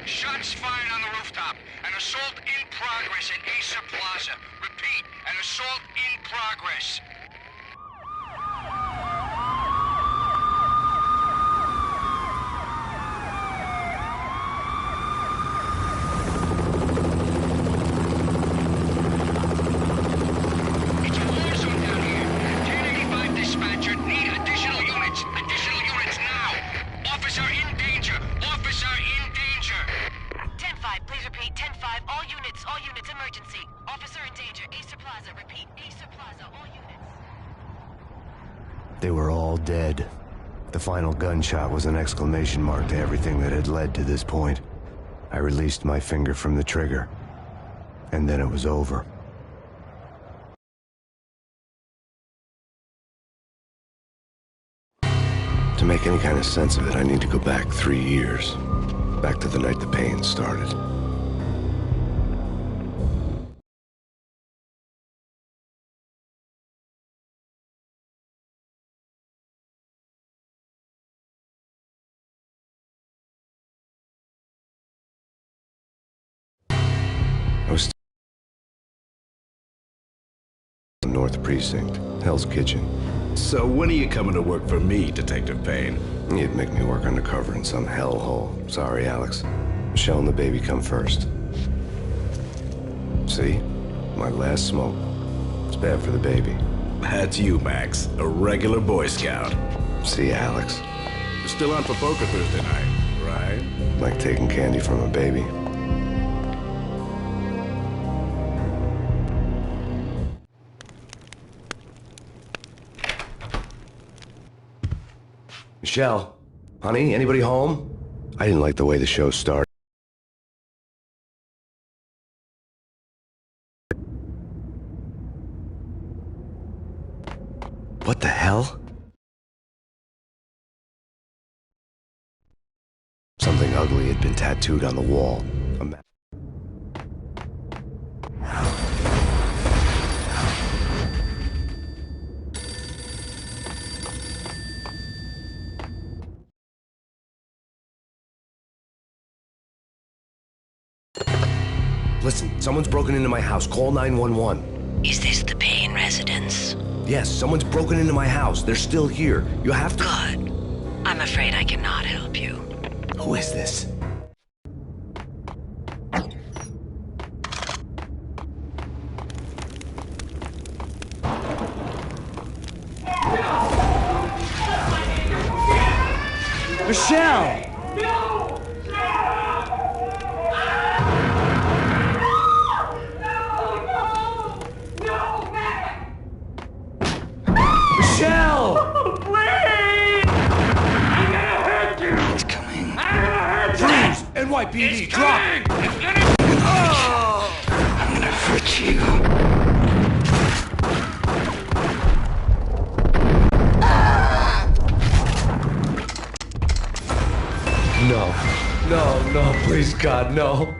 Shots fired on the rooftop. An assault in progress at Acer Plaza. Repeat, an assault in progress. It's a war zone down here. 1085 dispatcher, need additional units. Additional units now. Officer in danger. Officer in danger. 10-5, please repeat. 10-5, all units, emergency. Officer in danger, Acer Plaza, repeat. Acer Plaza, all units. They were all dead. The final gunshot was an exclamation mark to everything that had led to this point. I released my finger from the trigger, and then it was over. To make any kind of sense of it, I need to go back 3 years. Back to the night the pain started. I was in North Precinct, Hell's Kitchen. So when are you coming to work for me, Detective Payne? You'd make me work undercover in some hellhole. Sorry, Alex. Michelle and the baby come first. See? My last smoke. It's bad for the baby. That's you, Max. A regular Boy Scout. See, Alex? You're still on for poker Thursday night, right? Like taking candy from a baby. Michelle? Honey, anybody home? I didn't like the way the show started. What the hell? Something ugly had been tattooed on the wall. Listen, someone's broken into my house. Call 911. Is this the Payne residence? Yes, someone's broken into my house. They're still here. You have to... Good. I'm afraid I cannot help you. Who is this? Michelle! Michelle! Please! I'm gonna hurt you! It's coming. I'm gonna hurt you! Freeze! NYPD, drop! It's gonna... Oh! I'm gonna hurt you. No, please, God, no.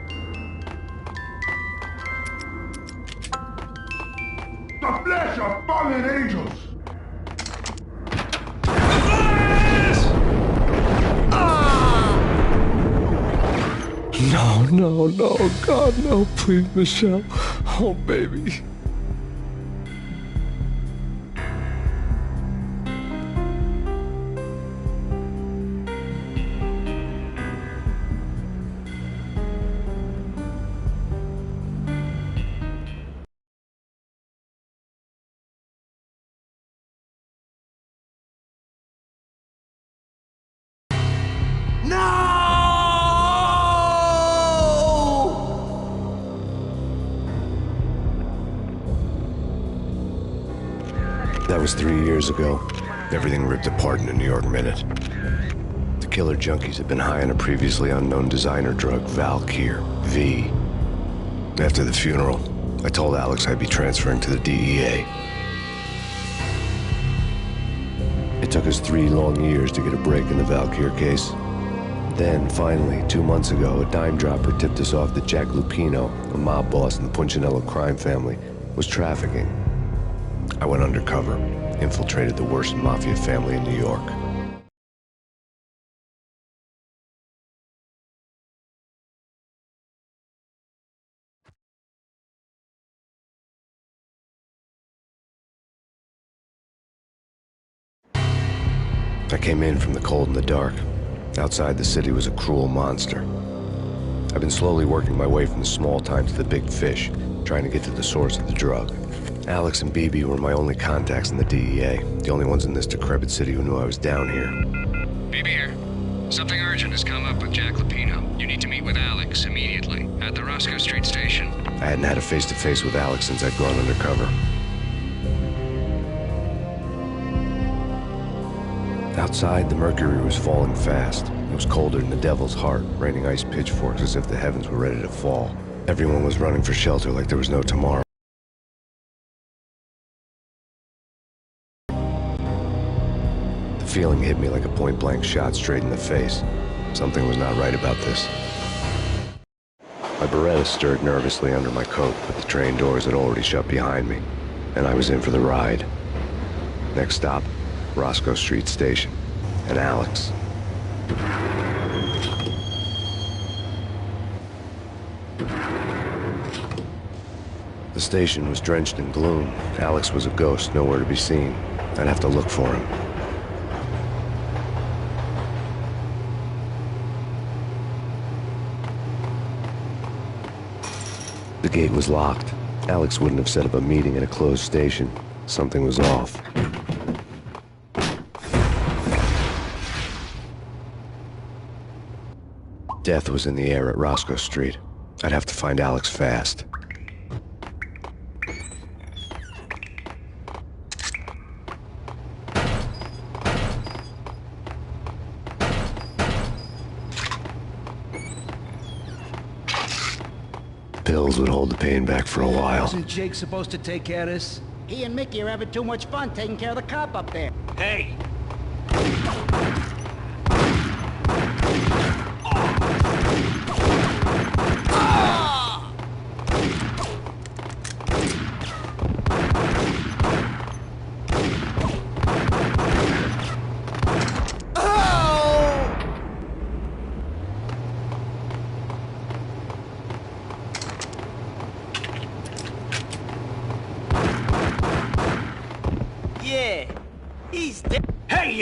The flesh of fallen angels! No, God, no, please, Michelle. Oh, baby. That was 3 years ago. Everything ripped apart in a New York minute. The killer junkies had been high on a previously unknown designer drug, Valkyr, V. After the funeral, I told Alex I'd be transferring to the DEA. It took us 3 long years to get a break in the Valkyr case. Then, finally, 2 months ago, a dime dropper tipped us off that Jack Lupino, a mob boss in the Punchinello crime family, was trafficking. I went undercover, infiltrated the worst mafia family in New York. I came in from the cold and the dark. Outside the city was a cruel monster. I've been slowly working my way from the small time to the big fish, trying to get to the source of the drug. Alex and BB were my only contacts in the DEA, the only ones in this decrepit city who knew I was down here. BB here. Something urgent has come up with Jack Lupino. You need to meet with Alex immediately at the Roscoe Street station. I hadn't had a face-to-face with Alex since I'd gone undercover. Outside, the mercury was falling fast. It was colder than the devil's heart, raining ice pitchforks as if the heavens were ready to fall. Everyone was running for shelter like there was no tomorrow. The feeling hit me like a point-blank shot straight in the face. Something was not right about this. My Beretta stirred nervously under my coat, but the train doors had already shut behind me, and I was in for the ride. Next stop, Roscoe Street Station, and Alex. The station was drenched in gloom. Alex was a ghost, nowhere to be seen. I'd have to look for him. The gate was locked. Alex wouldn't have set up a meeting at a closed station. Something was off. Death was in the air at Roscoe Street. I'd have to find Alex fast. Pills would hold the pain back for a while. Wasn't Jake supposed to take care of this? He and Mickey are having too much fun taking care of the cop up there. Hey! Yeah, he's dead. Hey,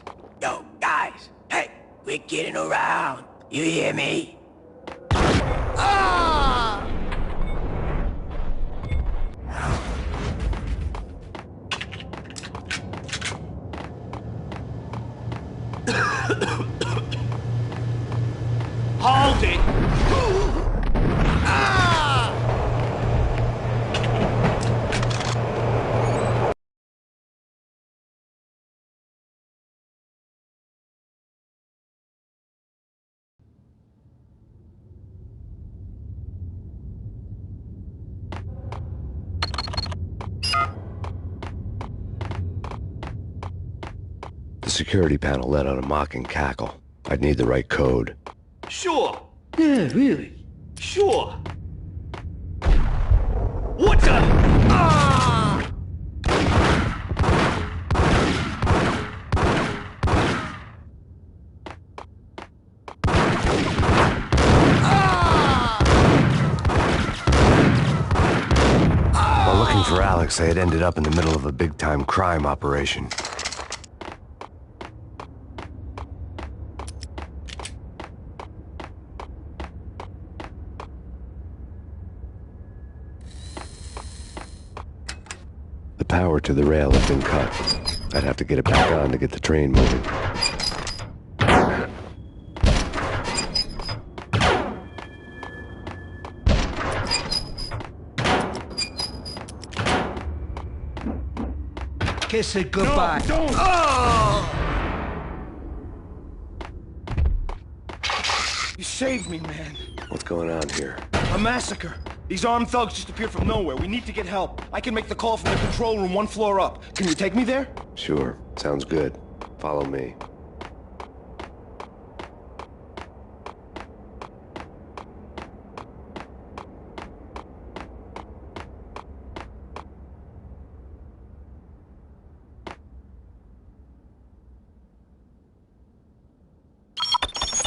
Yo guys, hey, we're getting around. You hear me? hold it! The security panel let out a mocking cackle. I'd need the right code. Sure. Yeah, really? Sure. What the? While looking for Alex, I had ended up in the middle of a big-time crime operation. The power to the rail had been cut. I'd have to get it back on to get the train moving. Kiss it goodbye. No, don't! You saved me, man. What's going on here? A massacre. These armed thugs just appeared from nowhere. We need to get help. I can make the call from the control room 1 floor up. Can you take me there? Sure, sounds good. Follow me.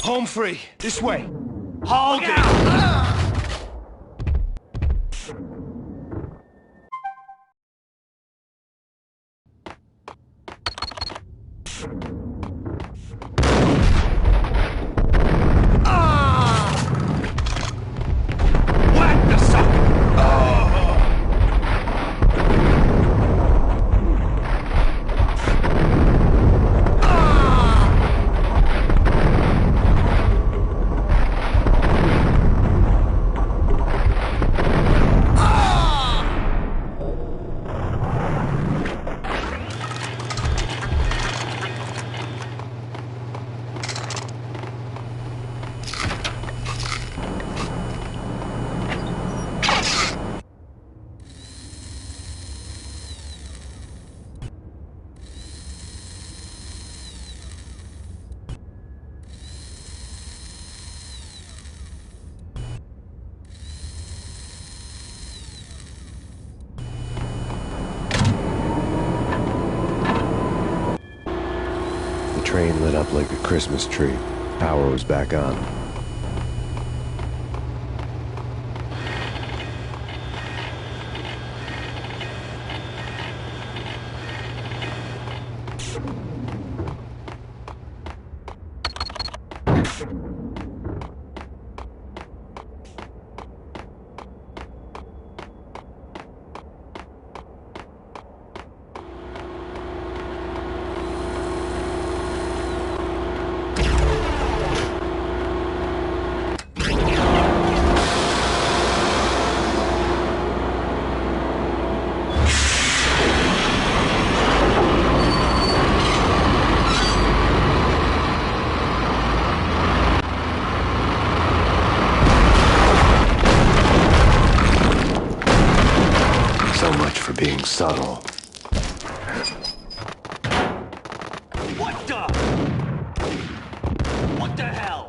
Home free. This way. Hold it! Whack the sucker! The train lit up like a Christmas tree. Power was back on. So much for being subtle. What the? What the hell?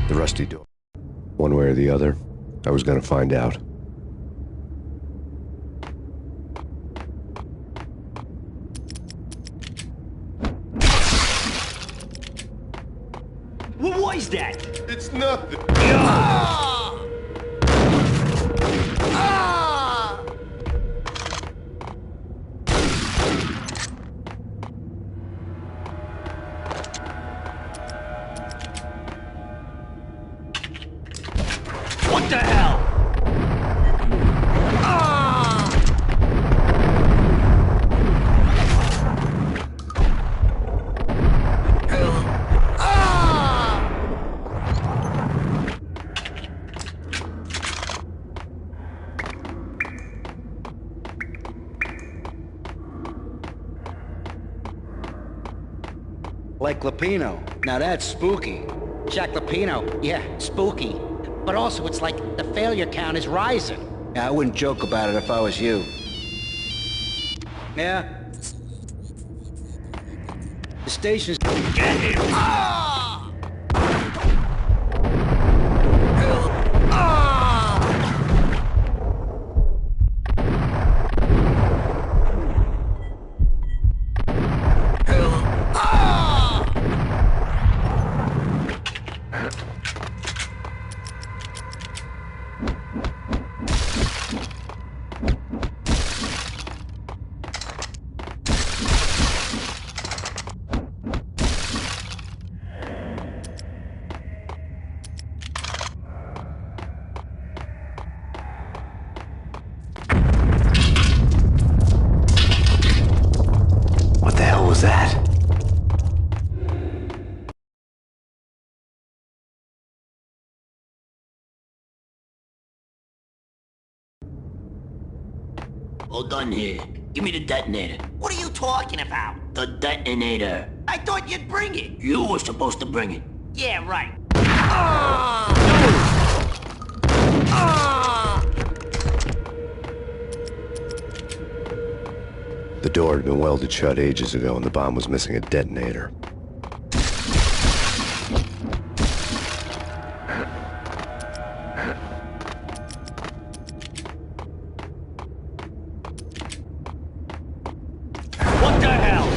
The rusty door. One way or the other, I was gonna find out. What was that? It's nothing. What the hell? Like Lapino. Now that's spooky. Jack Lapino, yeah, spooky. But also, it's like the failure count is rising. Yeah, I wouldn't joke about it if I was you. Yeah? The station's... Get him! All done here. Give me the detonator. What are you talking about? The detonator. I thought you'd bring it. You were supposed to bring it. Yeah, right. The door had been welded shut ages ago and the bomb was missing a detonator. What the hell?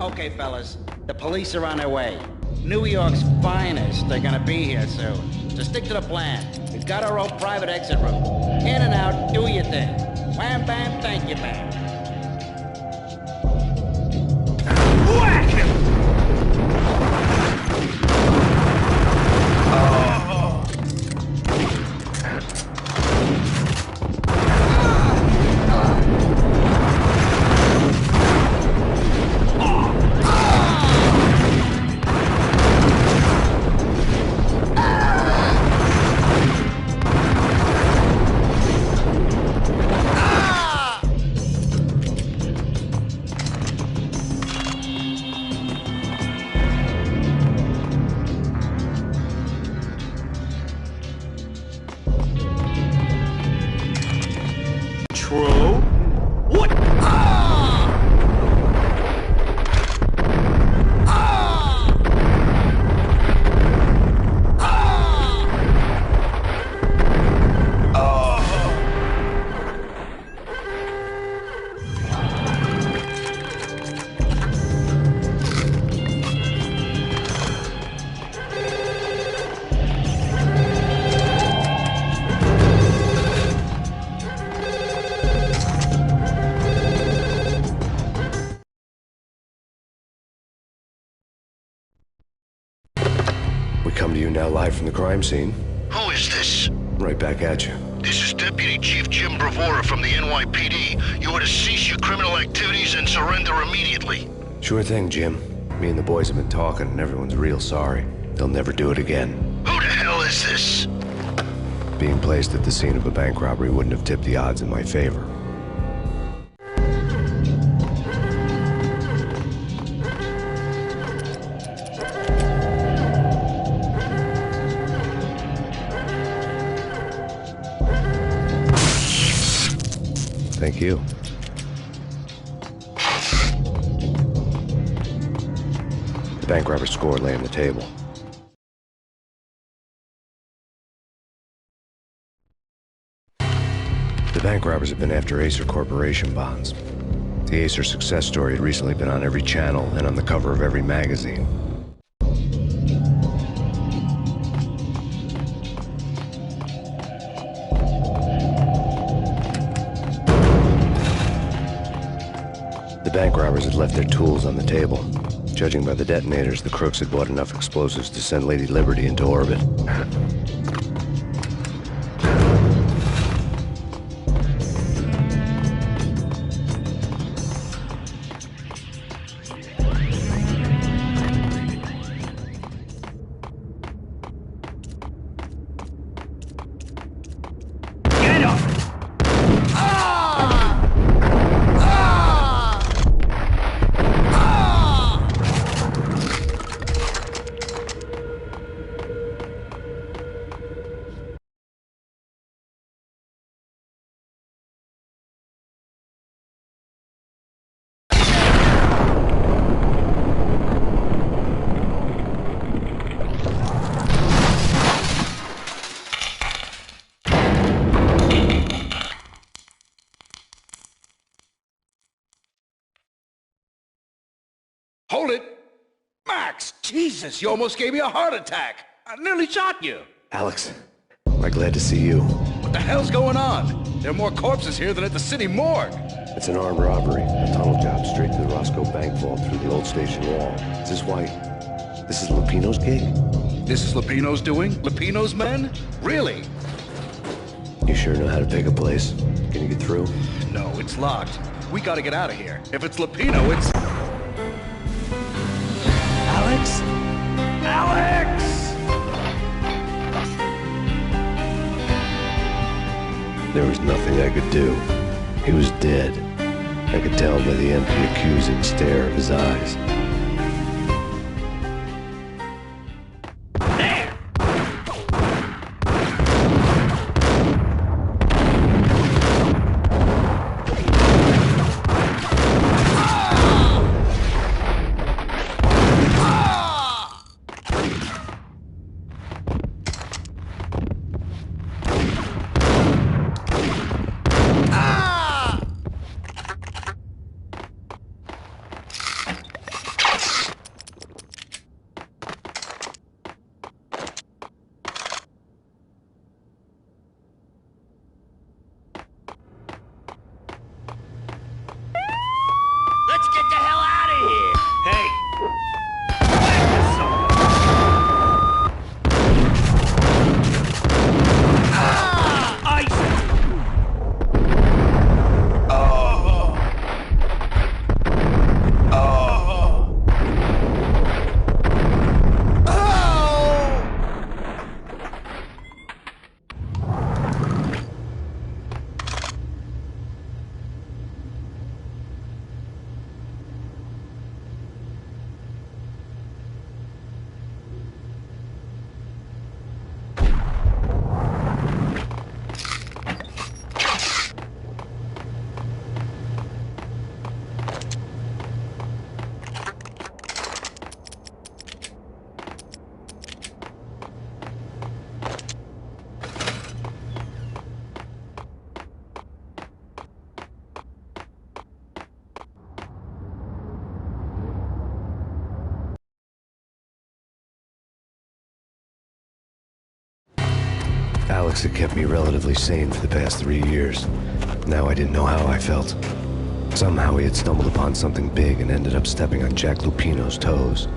Okay, fellas. The police are on their way. New York's finest. They're gonna be here soon. So stick to the plan. We've got our own private exit route. In and out, do your thing. Wham bam, thank you, bam. Whack him! True? What? We come to you now live from the crime scene. Who is this? Right back at you. This is Deputy Chief Jim Bravura from the NYPD. You are to cease your criminal activities and surrender immediately. Sure thing, Jim. Me and the boys have been talking and everyone's real sorry. They'll never do it again. Who the hell is this? Being placed at the scene of a bank robbery wouldn't have tipped the odds in my favor. Thank you. The bank robber's score lay on the table. The bank robbers have been after Acer Corporation bonds. The Acer success story had recently been on every channel and on the cover of every magazine. The bank robbers had left their tools on the table. Judging by the detonators, the crooks had bought enough explosives to send Lady Liberty into orbit. Get up! Hold it! Max! Jesus, you almost gave me a heart attack! I nearly shot you! Alex, I'm glad to see you. What the hell's going on? There are more corpses here than at the city morgue! It's an armed robbery, a tunnel job straight to the Roscoe Bank vault through the old station wall. Is this why... this is Lupino's gig? This is Lupino's doing? Lupino's men? Really? You sure know how to pick a place? Can you get through? No, it's locked. We gotta get out of here. If it's Lupino, it's... There was nothing I could do. He was dead. I could tell by the empty, accusing stare of his eyes. Let's get the hell out of here! Hey! Alex had kept me relatively sane for the past 3 years. Now I didn't know how I felt. Somehow he had stumbled upon something big and ended up stepping on Jack Lupino's toes.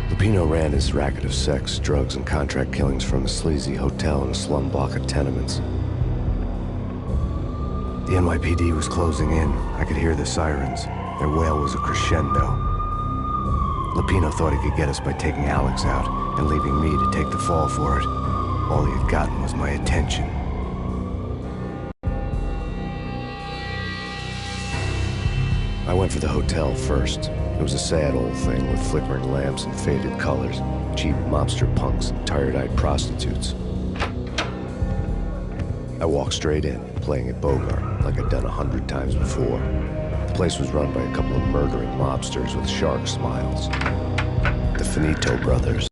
Lupino ran his racket of sex, drugs, and contract killings from a sleazy hotel in a slum block of tenements. The NYPD was closing in. I could hear the sirens. Their wail was a crescendo. Lupino thought he could get us by taking Alex out and leaving me to take the fall for it. All he had gotten was my attention. I went for the hotel first. It was a sad old thing with flickering lamps and faded colors, cheap mobster punks and tired-eyed prostitutes. I walked straight in, playing at Bogart like I'd done 100 times before. The place was run by a couple of murdering mobsters with shark smiles. The Finito brothers.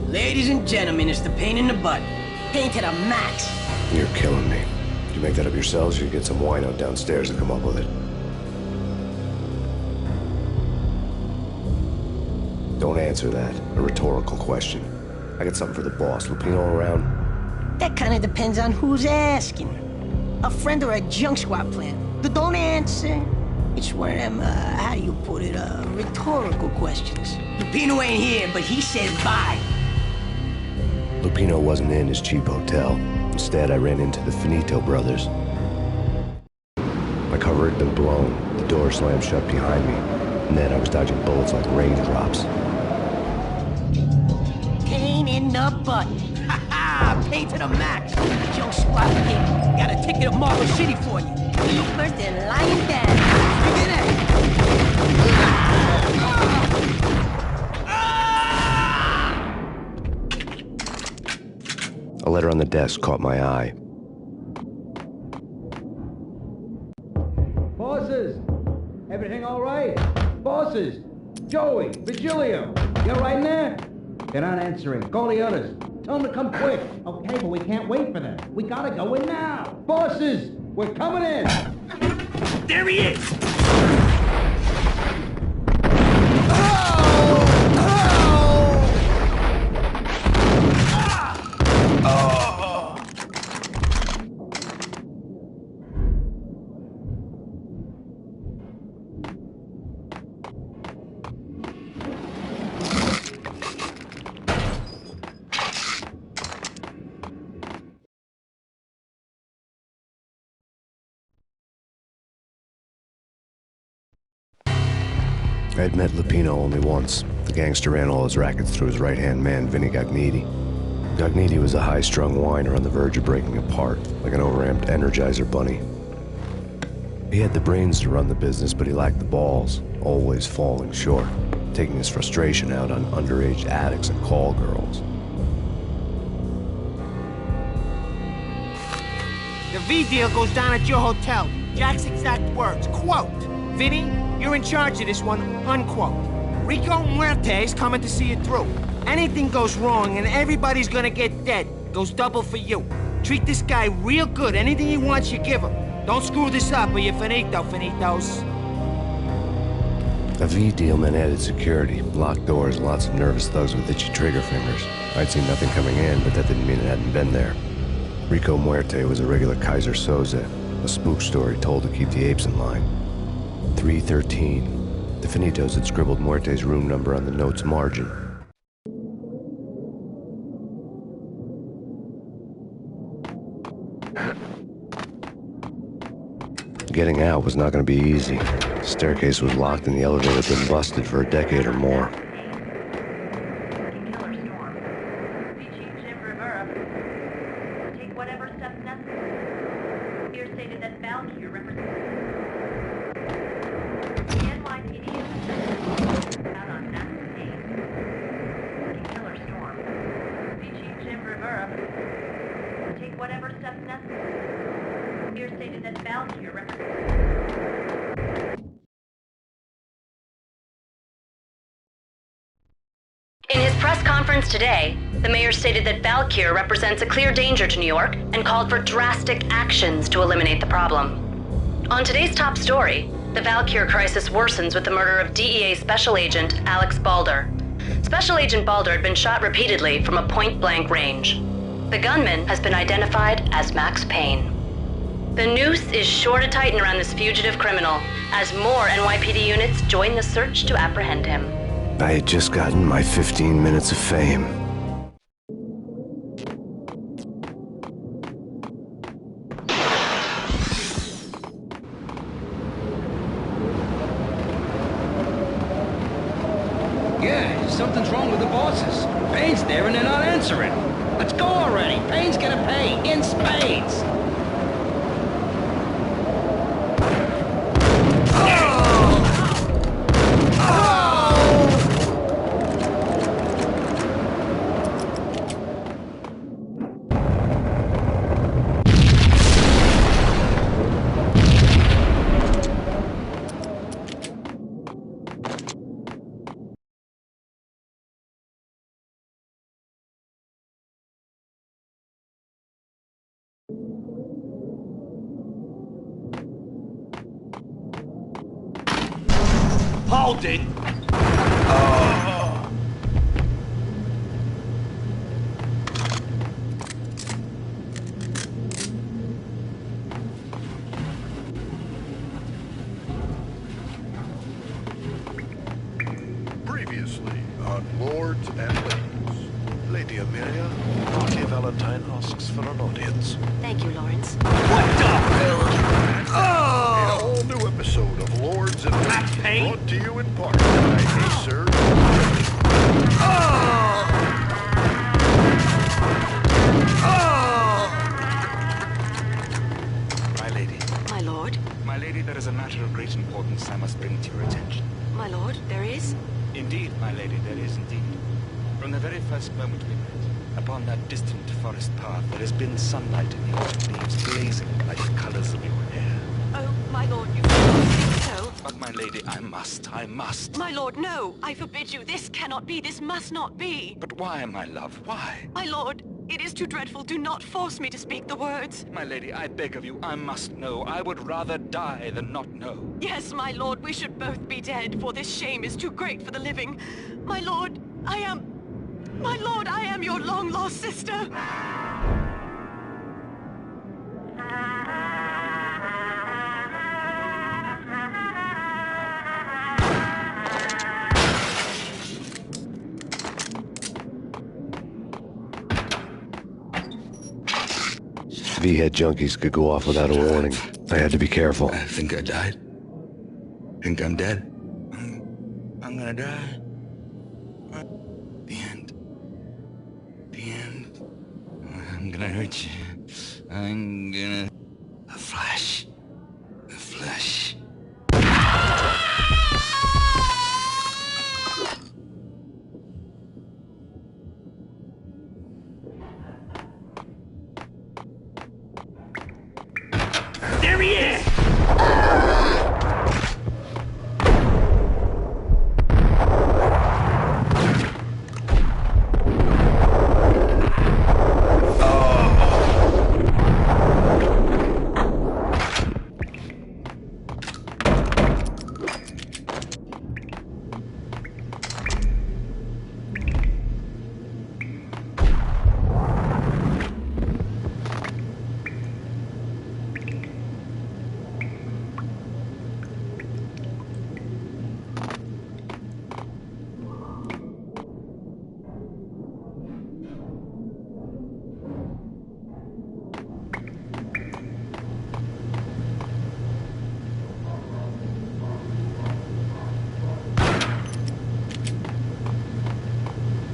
Ladies and gentlemen, it's the pain in the butt. Pain to the max. You're killing me. Did you make that up yourselves, or you get some wino downstairs to come up with it? Don't answer that. A rhetorical question. I got something for the boss. Lupino around? That kind of depends on who's asking. A friend or a junk squad plan. Don't answer. It's one of them, how do you put it, rhetorical questions. Lupino ain't here, but he says bye. Lupino wasn't in his cheap hotel. Instead, I ran into the Finito brothers. My cover had been blown. The door slammed shut behind me. And then I was dodging bullets like raindrops. Pain in the butt. Ha ha! Pain to the max. Junk squad pig. Got a ticket of Marble City for you. Eat first and lying down. Look at A letter on the desk caught my eye. Bosses! Everything all right? Bosses! Joey! Virgilio! You all right in there? They're not answering. Call the others. Tell them to come quick. Okay, but we can't wait for them. We gotta go in now. Bosses! We're coming in! There he is! I'd met Lupino only once. The gangster ran all his rackets through his right-hand man, Vinny Gagniti. Gagniti was a high-strung whiner on the verge of breaking apart, like an overamped Energizer bunny. He had the brains to run the business, but he lacked the balls, always falling short, taking his frustration out on underage addicts and call girls. The V deal goes down at your hotel. Jack's exact words, quote, "Vinny, you're in charge of this one," unquote. Rico Muerte's coming to see it through. Anything goes wrong and everybody's gonna get dead. Goes double for you. Treat this guy real good. Anything he wants, you give him. Don't screw this up or you're finito, finitos. A V deal meant added security, locked doors, and lots of nervous thugs with itchy trigger fingers. I'd seen nothing coming in, but that didn't mean it hadn't been there. Rico Muerte was a regular Kaiser Soze, a spook story told to keep the apes in line. 313. The Finitos had scribbled Muerte's room number on the note's margin. Getting out was not going to be easy. The staircase was locked and the elevator had been busted for a decade or more. In his press conference today, the mayor stated that Valkyr represents a clear danger to New York and called for drastic actions to eliminate the problem. On today's top story, the Valkyr crisis worsens with the murder of DEA Special Agent Alex Balder. Special Agent Balder had been shot repeatedly from a point-blank range. The gunman has been identified as Max Payne. The noose is sure to tighten around this fugitive criminal as more NYPD units join the search to apprehend him. I had just gotten my 15 minutes of fame. Yeah, something's wrong with the bosses. Payne's there and they're not answering. Let's go already. Payne's gonna pay in spades. Hold it! Previously on Lords and Ladies. Lady Amelia, Marty Valentine asks for an audience. Thank you, Lawrence. What the? A whole new episode of Lords and Ladies brought to you in part by Acer. My lady. My lord. My lady, there is a matter of great importance I must bring to your attention. My lord, there is? Indeed, my lady, there is indeed. From the very first moment we met, upon that distant forest path, there has been sunlight in the autumn leaves blazing like the colors of your hair. Oh, my lord, you cannot think so. But my lady, I must. My lord, no. I forbid you. This cannot be. This must not be. But why, my love, why? My lord, it is too dreadful. Do not force me to speak the words. My lady, I beg of you, I must know. I would rather die than not know. Yes, my lord, we should both be dead, for this shame is too great for the living. My lord, I am your long-lost sister. V-head junkies could go off without a warning. I had to be careful. I think I died. Think I'm dead. gonna die. The end. The end. I'm gonna hurt you. I'm gonna... A flash. A flash. There he is!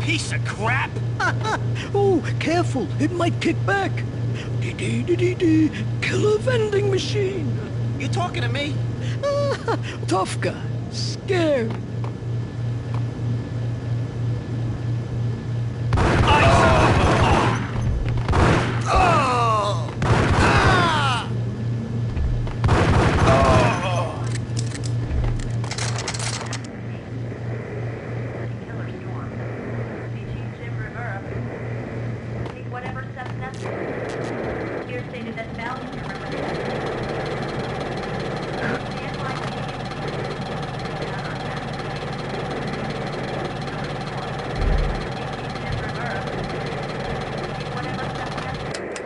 Piece of crap! Oh, careful, it might kick back. Dee-dee-dee-dee-dee, killer vending machine. You talking to me? Tough guy, scared.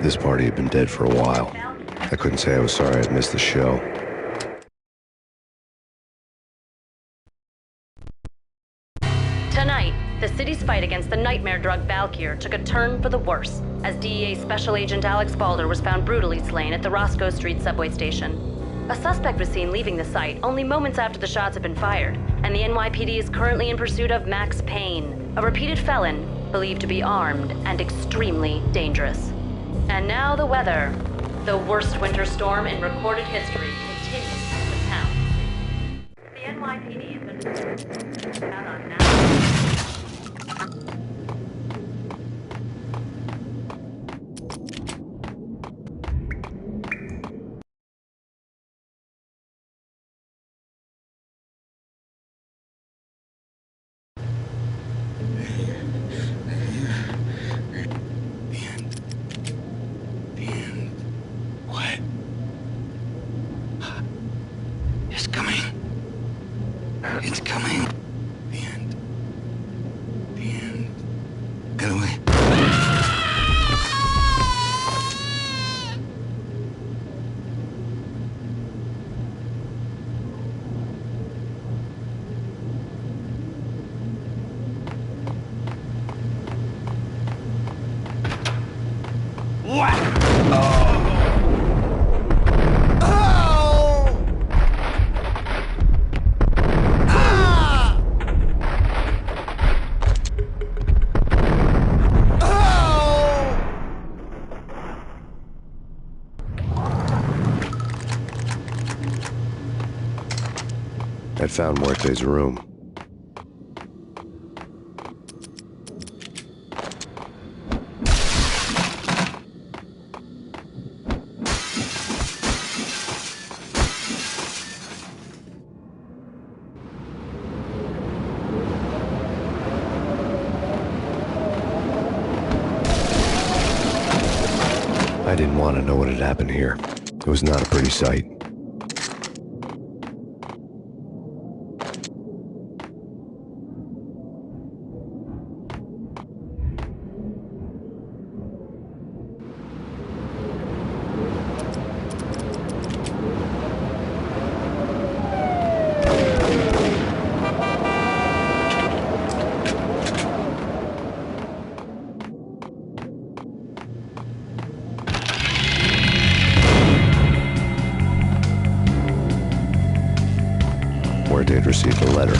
This party had been dead for a while. I couldn't say I was sorry I'd missed the show. Tonight, the city's fight against the nightmare drug Valkyr took a turn for the worse, as DEA Special Agent Alex Balder was found brutally slain at the Roscoe Street subway station. A suspect was seen leaving the site only moments after the shots had been fired, and the NYPD is currently in pursuit of Max Payne, a repeated felon believed to be armed and extremely dangerous. And now the weather. The worst winter storm in recorded history continues to pound. The NYPD has been out on now. It's coming. The end. The end. Get away. What? I'd found Muerte's room. I didn't want to know what had happened here. It was not a pretty sight. Muerte had received a letter.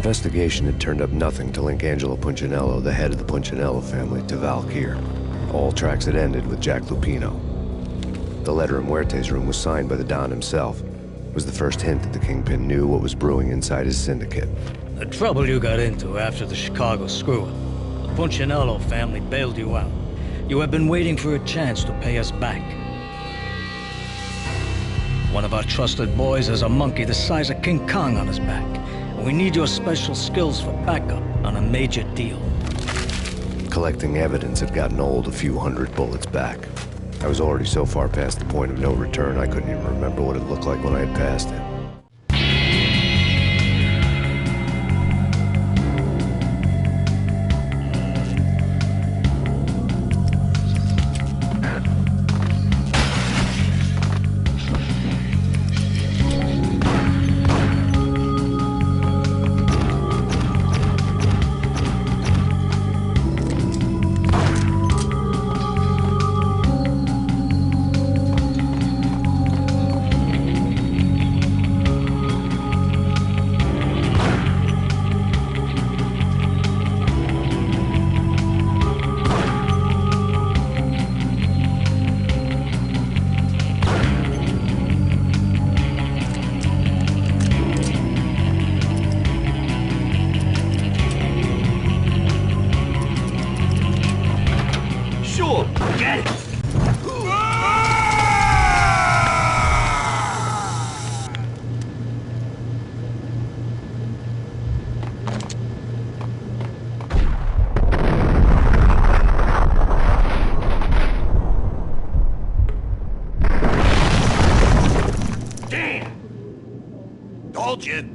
investigation had turned up nothing to link Angelo Punchinello, the head of the Punchinello family, to Valkyr. All tracks had ended with Jack Lupino. The letter in Muerte's room was signed by the Don himself. It was the first hint that the Kingpin knew what was brewing inside his syndicate. The trouble you got into after the Chicago screw-up. The Punchinello family bailed you out. You have been waiting for a chance to pay us back. One of our trusted boys has a monkey the size of King Kong on his back. And we need your special skills for backup on a major deal. Collecting evidence had gotten old a few hundred bullets back. I was already so far past the point of no return, I couldn't even remember what it looked like when I had passed it.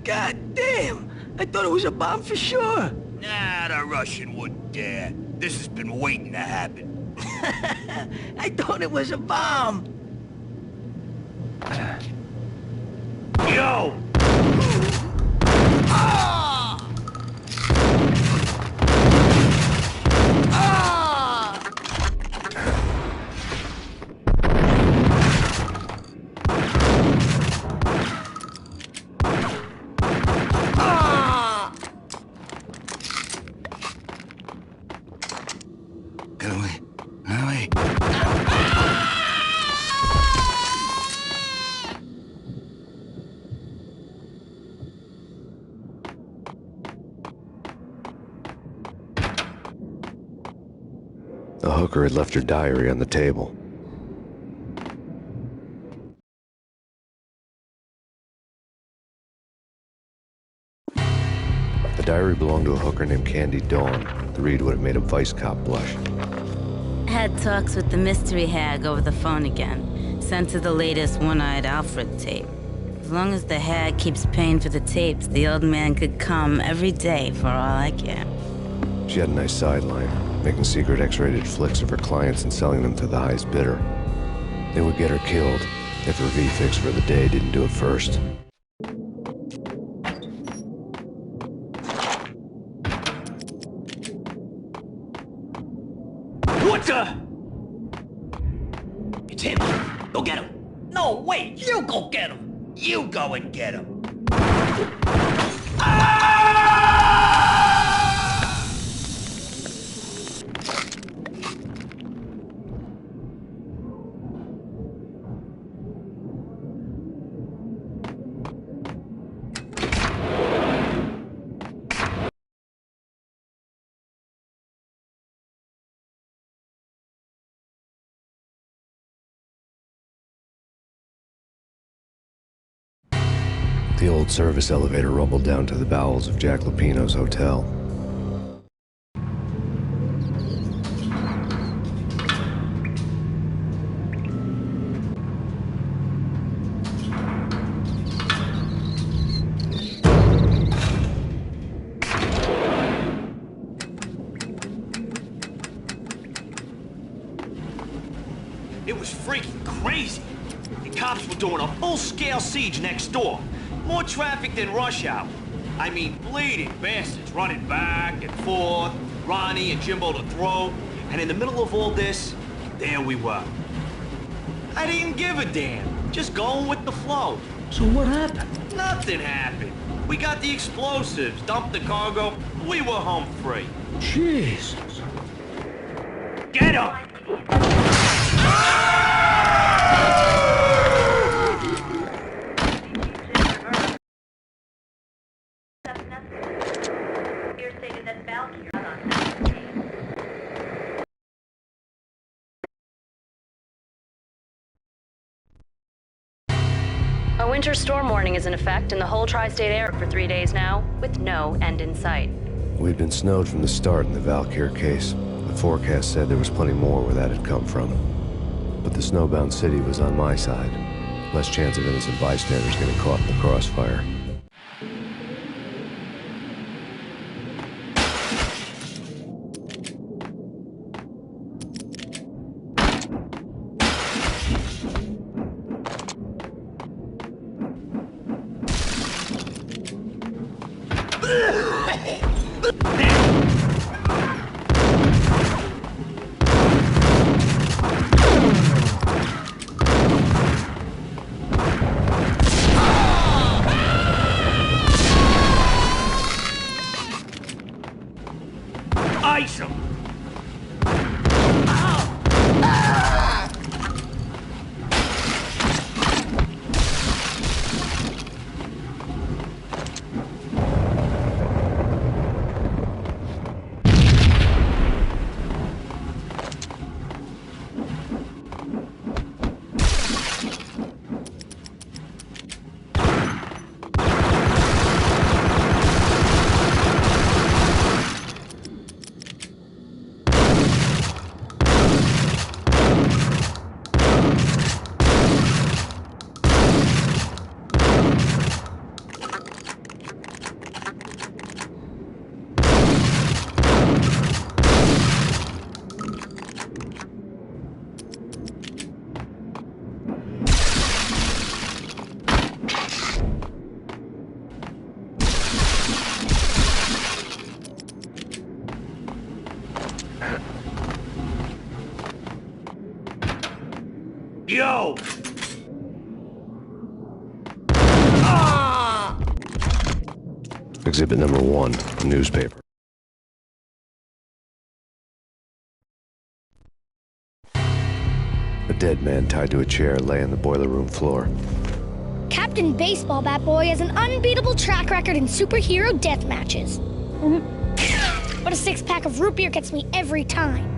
God damn! I thought it was a bomb for sure. Nah, the Russian wouldn't dare. This has been waiting to happen. I thought it was a bomb. Yo! The hooker had left her diary on the table. The diary belonged to a hooker named Candy Dawn. The read would have made a vice cop blush. Had talks with the mystery hag over the phone again. Sent her the latest One-Eyed Alfred tape. As long as the hag keeps paying for the tapes, the old man could come every day for all I care. She had a nice sideline, making secret X-rated flicks of her clients and selling them to the highest bidder. They would get her killed if her V-fix for the day didn't do it first. What the? It's him. Go get him. No, wait. You go get him. You go and get him. The old service elevator rumbled down to the bowels of Jack Lupino's hotel. It was freaking crazy. The cops were doing a full-scale siege next door. More traffic than rush hour. I mean, bleeding bastards running back and forth, Ronnie and Jimbo to throw, and in the middle of all this, there we were. I didn't give a damn, just going with the flow. So what happened? Nothing happened. We got the explosives, dumped the cargo, we were home free. Jesus. Get him! A winter storm warning is in effect in the whole tri-state area for 3 days now, with no end in sight. We'd been snowed from the start in the Valkyr case. The forecast said there was plenty more where that had come from. But the snowbound city was on my side. Less chance of innocent bystanders getting caught in the crossfire. Ice him! Yo! Exhibit number 1, a newspaper. A dead man tied to a chair lay on the boiler room floor. Captain Baseball Bat Boy has an unbeatable track record in superhero death matches. But a 6-pack of root beer gets me every time.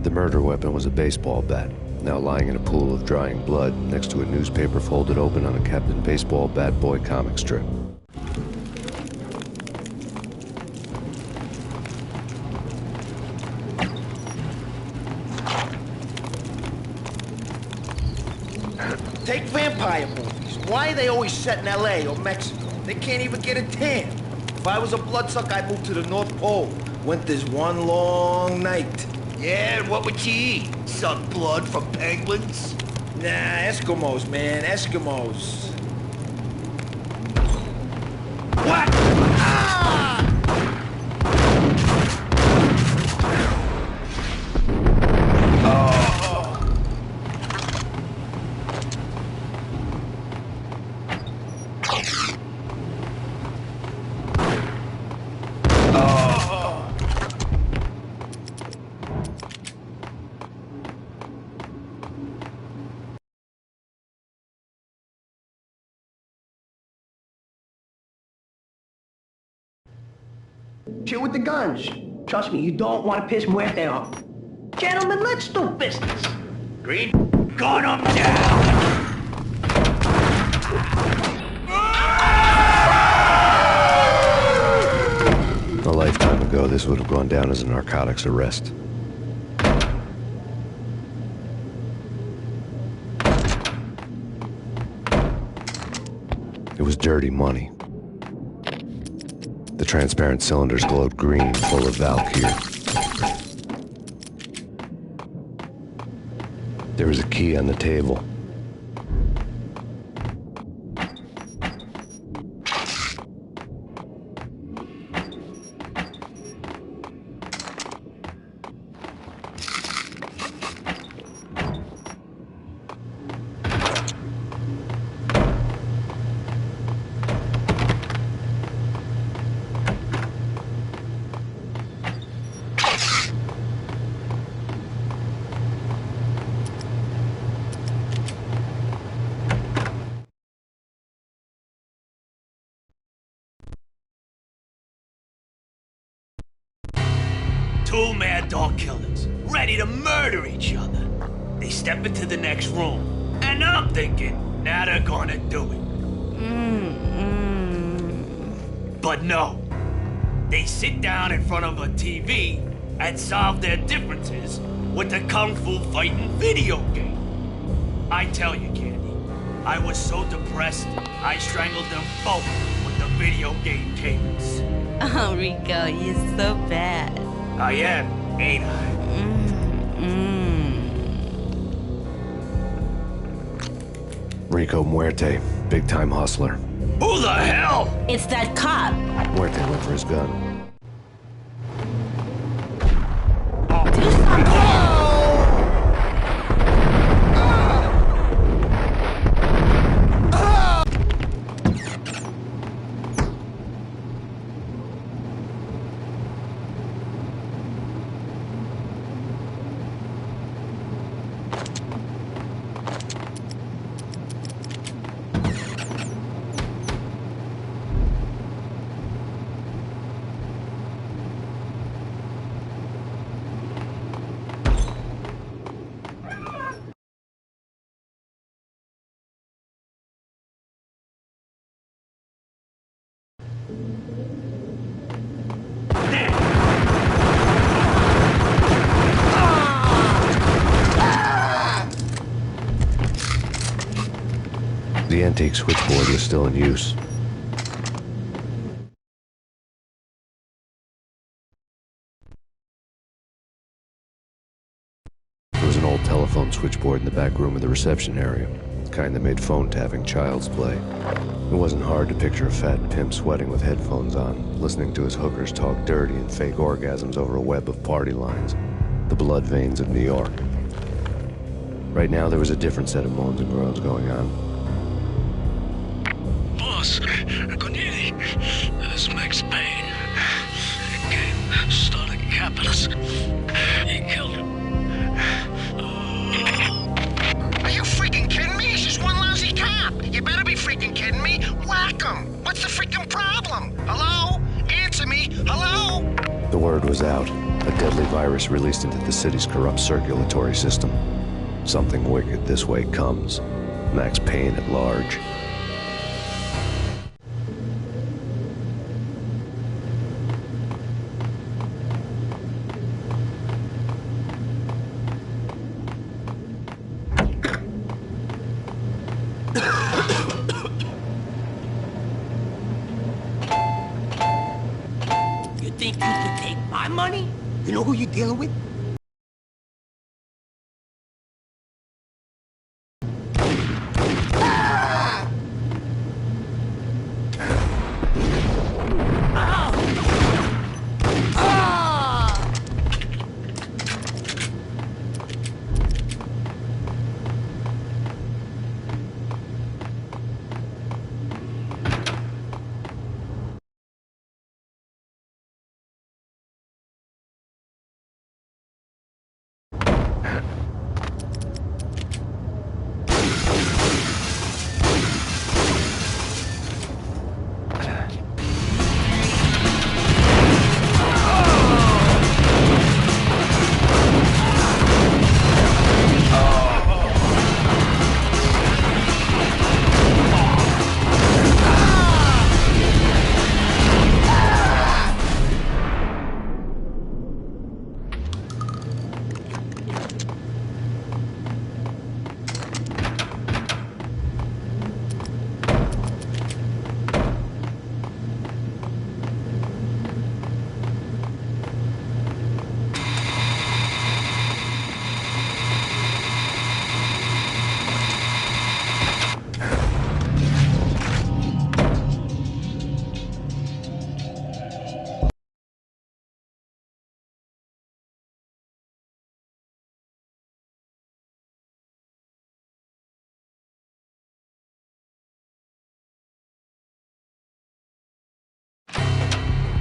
The murder weapon was a baseball bat, now lying in a pool of drying blood next to a newspaper folded open on a Captain Baseball Bat Boy comic strip. Take vampire movies. Why are they always set in L.A. or Mexico? They can't even get a tan. If I was a bloodsucker, I'd move to the North Pole. Winter's one long night. Yeah, and what would you eat? Suck blood from penguins? Nah, Eskimos, man, Eskimos. What? Ah! Chill with the guns. Trust me, you don't want to piss Muerte off. Gentlemen, let's do business. Green, gun him down! A lifetime ago, this would have gone down as a narcotics arrest. It was dirty money. The transparent cylinders glowed green, full of Valkyr. There was a key on the table. Two mad dog killers, ready to murder each other. They step into the next room, and I'm thinking, now they're gonna do it. But no. They sit down in front of a TV and solve their differences with a kung fu fighting video game. I tell you, Candy, I was so depressed, I strangled them both with the video game cables. Oh, Rico, you're so bad. I am, ain't I? Rico Muerte, big-time hustler. Who the hell? It's that cop. Muerte went for his gun. Do something. The antique switchboard was still in use. There was an old telephone switchboard in the back room of the reception area, the kind that made phone tapping child's play. It wasn't hard to picture a fat pimp sweating with headphones on, listening to his hookers talk dirty and fake orgasms over a web of party lines, the blood veins of New York. Right now, there was a different set of moans and groans going on. Boss, Corneli, this is Max Payne. He came, started capping us. He killed him. Are you freaking kidding me? He's just one lousy cop. You better be freaking kidding me. Whack him. What's the freaking problem? Hello? Answer me. Hello? The word was out. A deadly virus released into the city's corrupt circulatory system. Something wicked this way comes. Max Payne at large. You think you can take my money? You know who you're dealing with?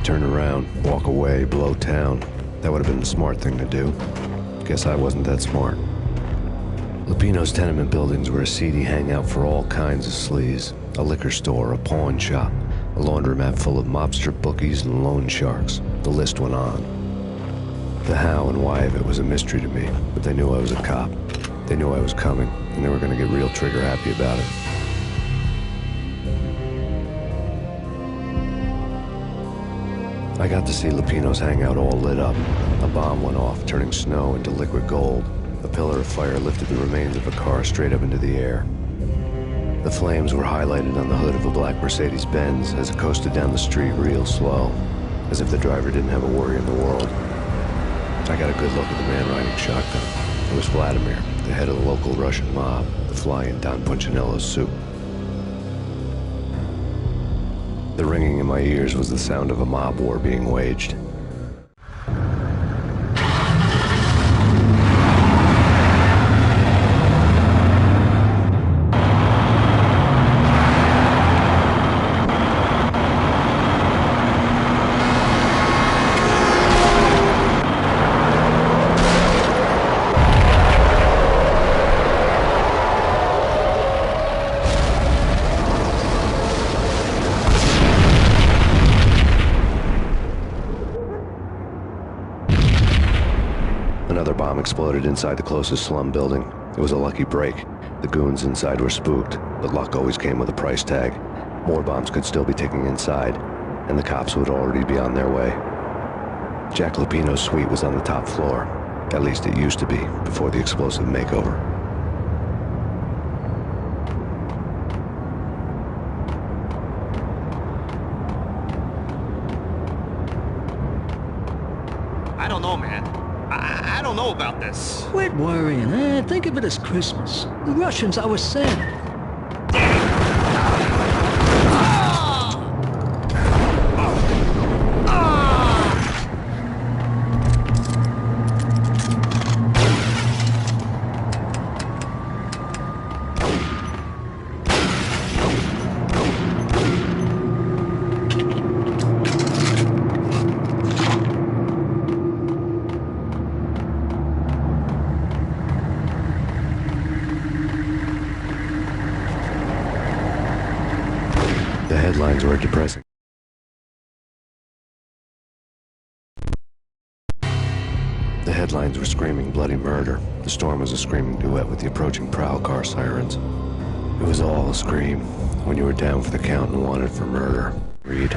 Turn around, walk away, blow town. That would have been the smart thing to do. Guess I wasn't that smart. Lupino's tenement buildings were a seedy hangout for all kinds of sleaze. A liquor store, a pawn shop, a laundromat full of mobster bookies and loan sharks. The list went on. The how and why of it was a mystery to me, but they knew I was a cop. They knew I was coming, and they were gonna get real trigger happy about it. I got to see Lupino's hangout all lit up. A bomb went off, turning snow into liquid gold. A pillar of fire lifted the remains of a car straight up into the air. The flames were highlighted on the hood of a black Mercedes-Benz as it coasted down the street real slow, as if the driver didn't have a worry in the world. I got a good look at the man riding shotgun. It was Vladimir, the head of the local Russian mob, the fly in Don Punchinello's soup. The ringing in my ears was the sound of a mob war being waged. Another bomb exploded inside the closest slum building. It was a lucky break. The goons inside were spooked, but luck always came with a price tag. More bombs could still be ticking inside, and the cops would already be on their way. Jack Lupino's suite was on the top floor. At least it used to be, before the explosive makeover. I don't know, man. I don't know about this. Quit worrying, eh? Think of it as Christmas. The Russians are Santa. The headlines were depressing. The headlines were screaming bloody murder. The storm was a screaming duet with the approaching prowl car sirens. It was all a scream when you were down for the count and wanted for murder. Read.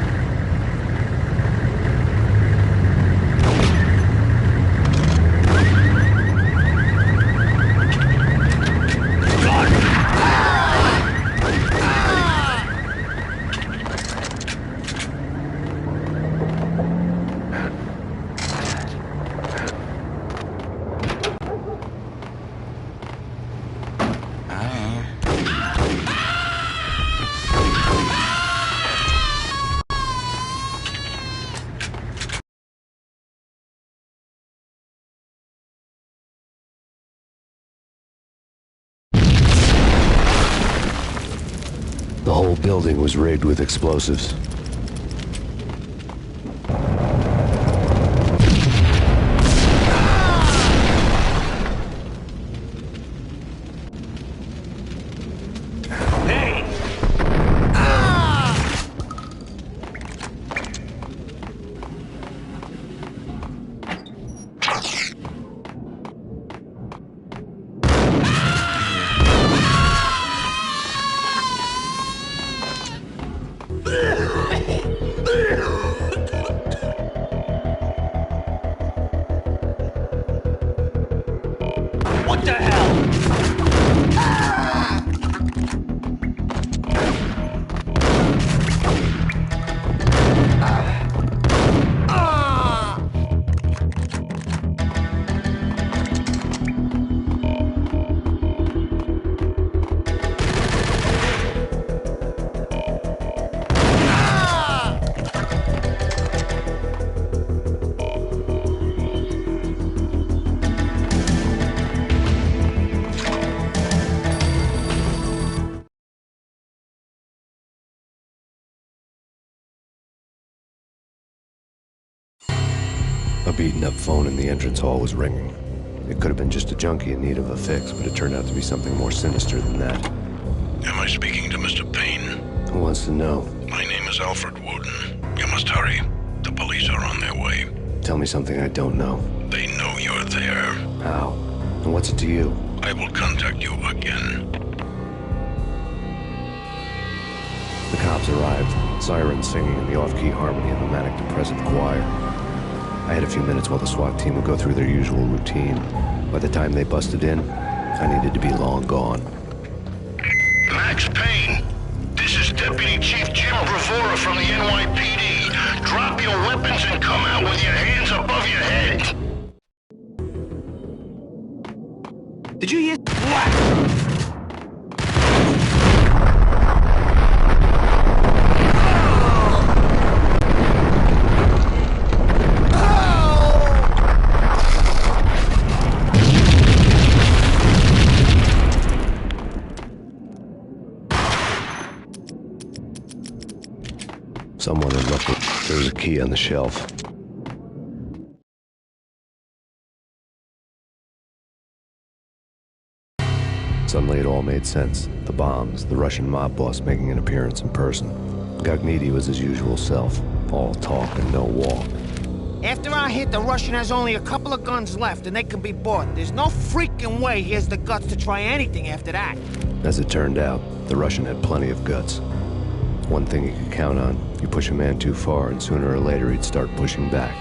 The whole building was rigged with explosives. What the hell? A beaten-up phone in the entrance hall was ringing. It could have been just a junkie in need of a fix, but it turned out to be something more sinister than that. Am I speaking to Mr. Payne? Who wants to know? My name is Alfred Woden. You must hurry. The police are on their way. Tell me something I don't know. They you're there. How? And what's it to you? I will contact you again. The cops arrived, sirens singing in the off-key harmony of a manic-depressive choir. I had a few minutes while the SWAT team would go through their usual routine. By the time they busted in, I needed to be long gone. Max Payne, this is Deputy Chief Jim Bravura from the NYPD. Drop your weapons and come out with your hands above your head. Did you hear what? Someone had left it. There was a key on the shelf. Suddenly it all made sense. The bombs, the Russian mob boss making an appearance in person. Gognitti was his usual self. All talk and no walk. After our hit, the Russian has only a couple of guns left and they can be bought. There's no freaking way he has the guts to try anything after that. As it turned out, the Russian had plenty of guts. One thing you could count on, you push a man too far and sooner or later he'd start pushing back.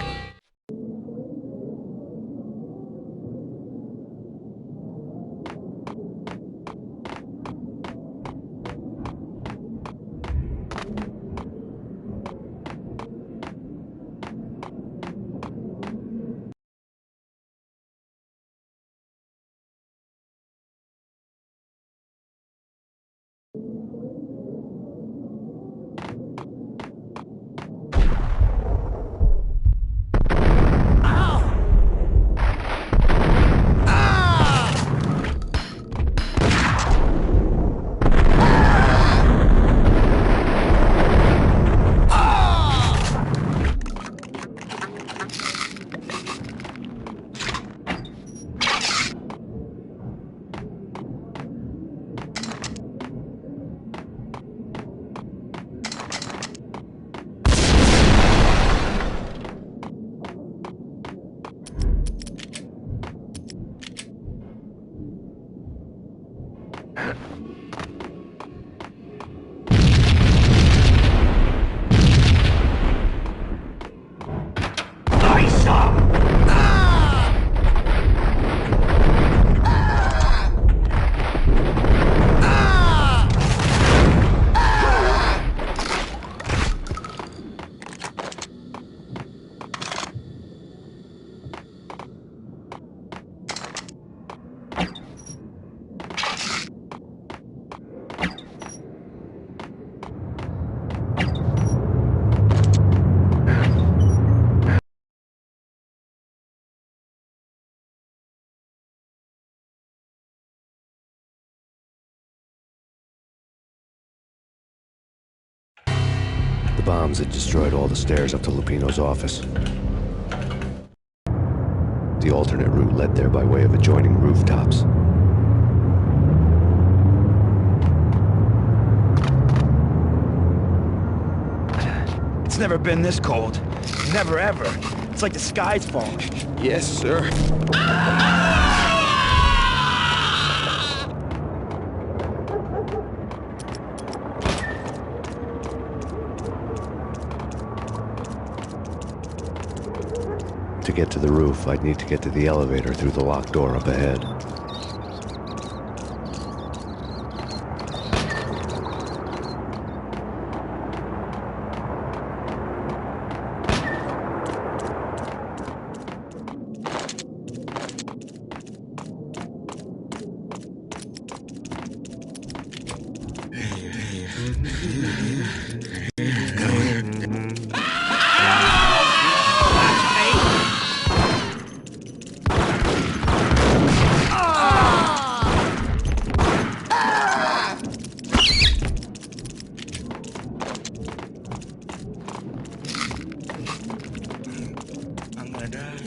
The bombs had destroyed all the stairs up to Lupino's office. The alternate route led there by way of adjoining rooftops. It's never been this cold. Never ever. It's like the sky's falling. Yes, sir. To get to the roof, I'd need to get to the elevator through the locked door up ahead.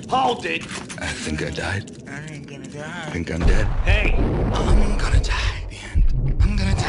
Hold it! I think I died. I ain't gonna die. I think I'm dead. Hey! I'm gonna die. The end. I'm gonna die.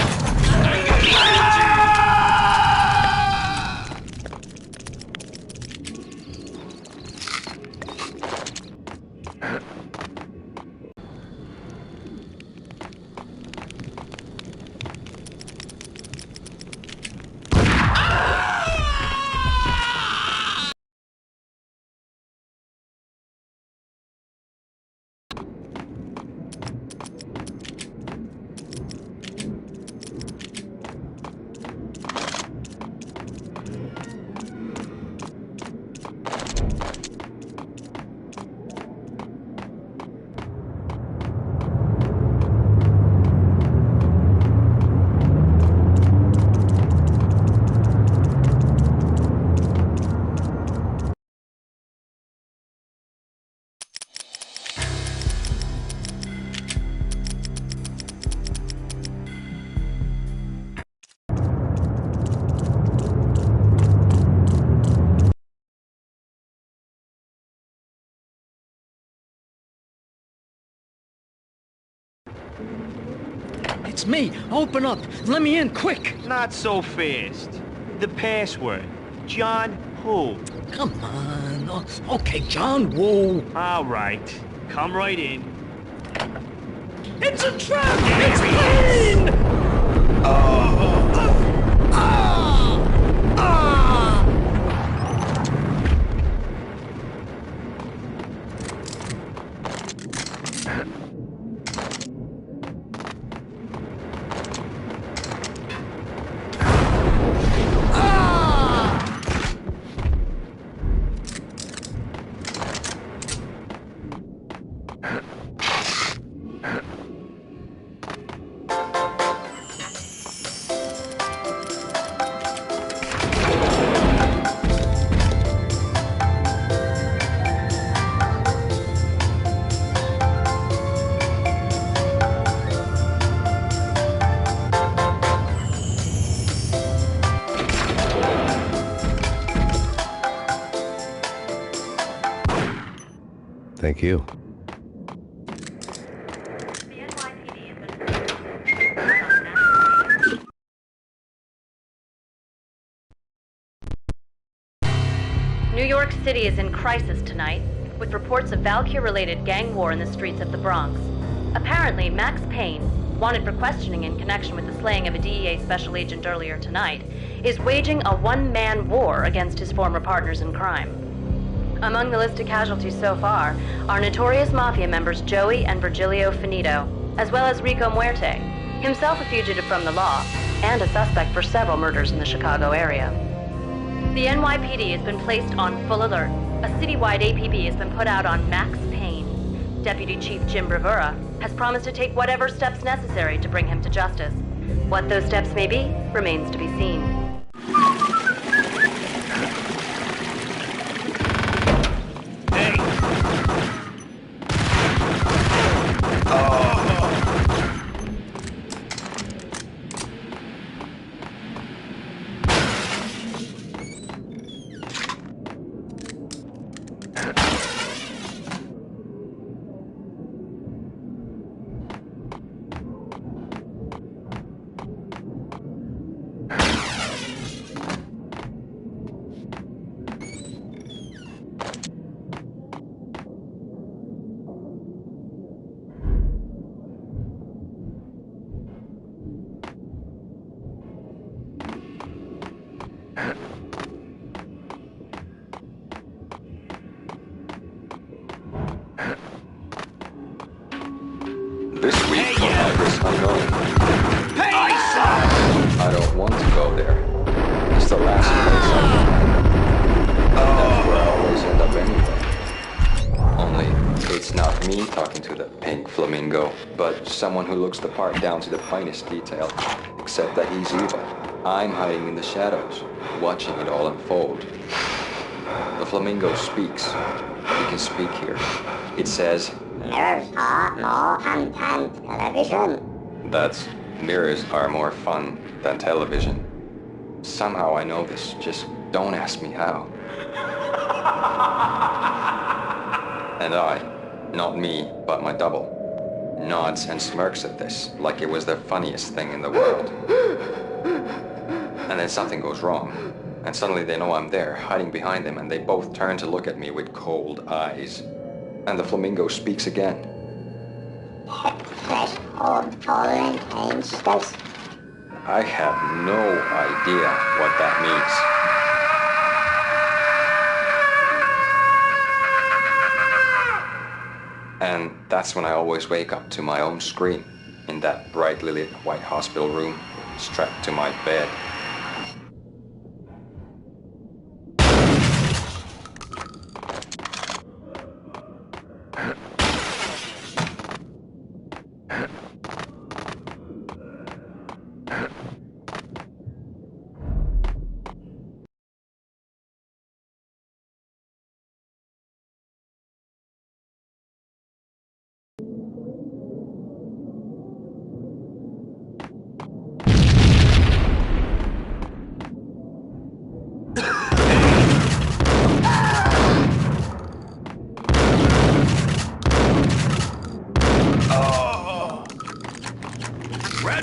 It's me. Open up. Let me in, quick. Not so fast. The password. John Who. Come on. Oh, okay, John Woo. All right. Come right in. It's a trap! It's Payne! Thank you. New York City is in crisis tonight, with reports of Valkyr-related gang war in the streets of the Bronx. Apparently, Max Payne, wanted for questioning in connection with the slaying of a DEA special agent earlier tonight, is waging a one-man war against his former partners in crime. Among the listed casualties so far are notorious mafia members Joey and Virgilio Finito, as well as Rico Muerte, himself a fugitive from the law, and a suspect for several murders in the Chicago area. The NYPD has been placed on full alert. A citywide APB has been put out on Max Payne. Deputy Chief Jim Bravura has promised to take whatever steps necessary to bring him to justice. What those steps may be remains to be seen. This week for August unknown. I don't want to go there. It's the last place I know. And that's where I always end up anyway. Only, it's not me talking to the pink flamingo, but someone who looks the part down to the finest detail. Except that he's evil. I'm hiding in the shadows, watching it all unfold. The flamingo speaks. He can speak here. It says, "Mirrors are more fun than television." That's, mirrors are more fun than television. Somehow I know this, just don't ask me how. And I, not me, but my double, nods and smirks at this, like it was the funniest thing in the world. And then something goes wrong, and suddenly they know I'm there, hiding behind them, and they both turn to look at me with cold eyes. And the flamingo speaks again. Threshold tolerant pain stress. I have no idea what that means. And that's when I always wake up to my own scream, in that brightly lit white hospital room, strapped to my bed.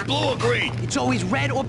blue or green? It's always red or...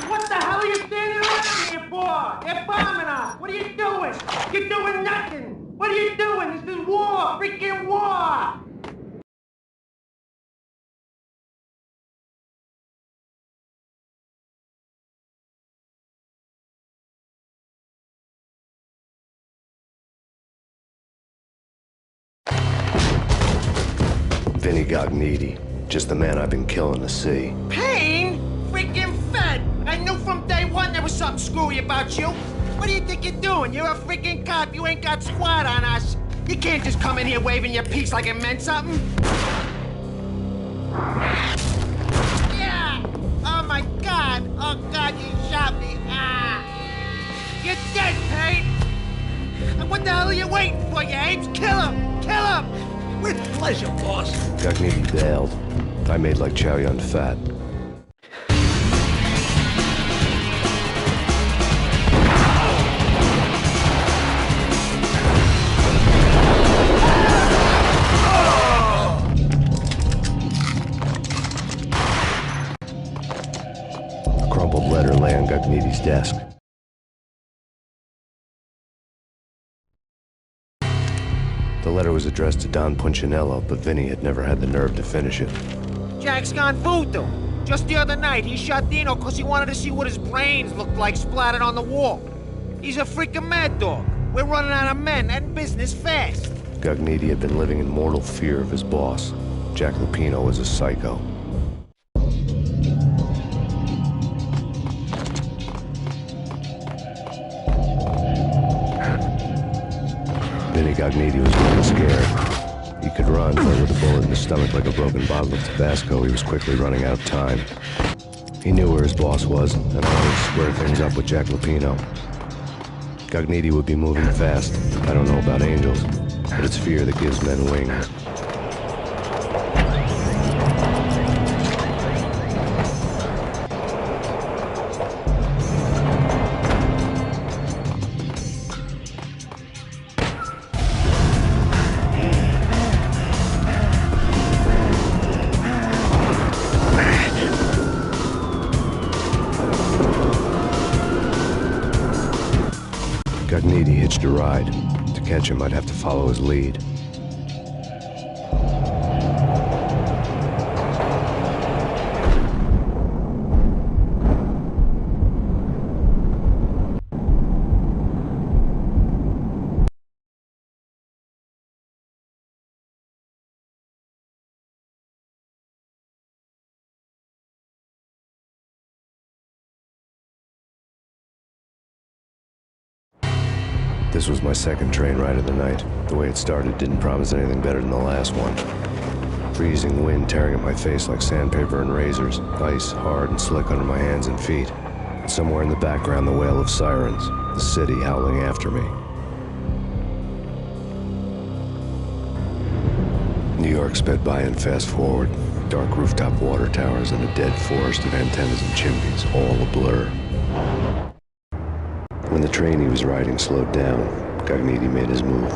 What the hell are you standing around here for? They're bombing us. What are you doing? You're doing nothing. What are you doing? This is war. Freaking war. Vinny Gognitti, just the man I've been killing to see. Pain? Freaking fed. I knew from day one there was something screwy about you. What do you think you're doing? You're a freaking cop. You ain't got squat on us. You can't just come in here waving your piece like it meant something. Yeah. Oh my God. Oh God, you shot me. Ah. You're dead, Pain. And what the hell are you waiting for, you apes? Kill him. Kill him. With pleasure, boss. Gognitti bailed. I made like Chow Yun Fat. A crumpled letter lay on Gognitti's desk. The letter was addressed to Don Punchinello, but Vinny had never had the nerve to finish it. Jack's gone voodoo. Just the other night, he shot Dino because he wanted to see what his brains looked like splattered on the wall. He's a freaking mad dog. We're running out of men and business fast. Gognitti had been living in mortal fear of his boss. Jack Lupino was a psycho. Vinny Gognitti was really scared. He could run, but with a bullet in his stomach like a broken bottle of Tabasco, he was quickly running out of time. He knew where his boss was, and wanted to square things up with Jack Lupino. Gognitti would be moving fast. I don't know about angels, but it's fear that gives men wings. Gognitti hitched a ride. To catch him, I'd have to follow his lead. This was my second train ride of the night. The way it started didn't promise anything better than the last one. Freezing wind tearing at my face like sandpaper and razors, ice hard and slick under my hands and feet. And somewhere in the background, the wail of sirens, the city howling after me. New York sped by in fast forward. Dark rooftop water towers and a dead forest of antennas and chimneys, all a blur. When the train he was riding slowed down, Gognitti made his move.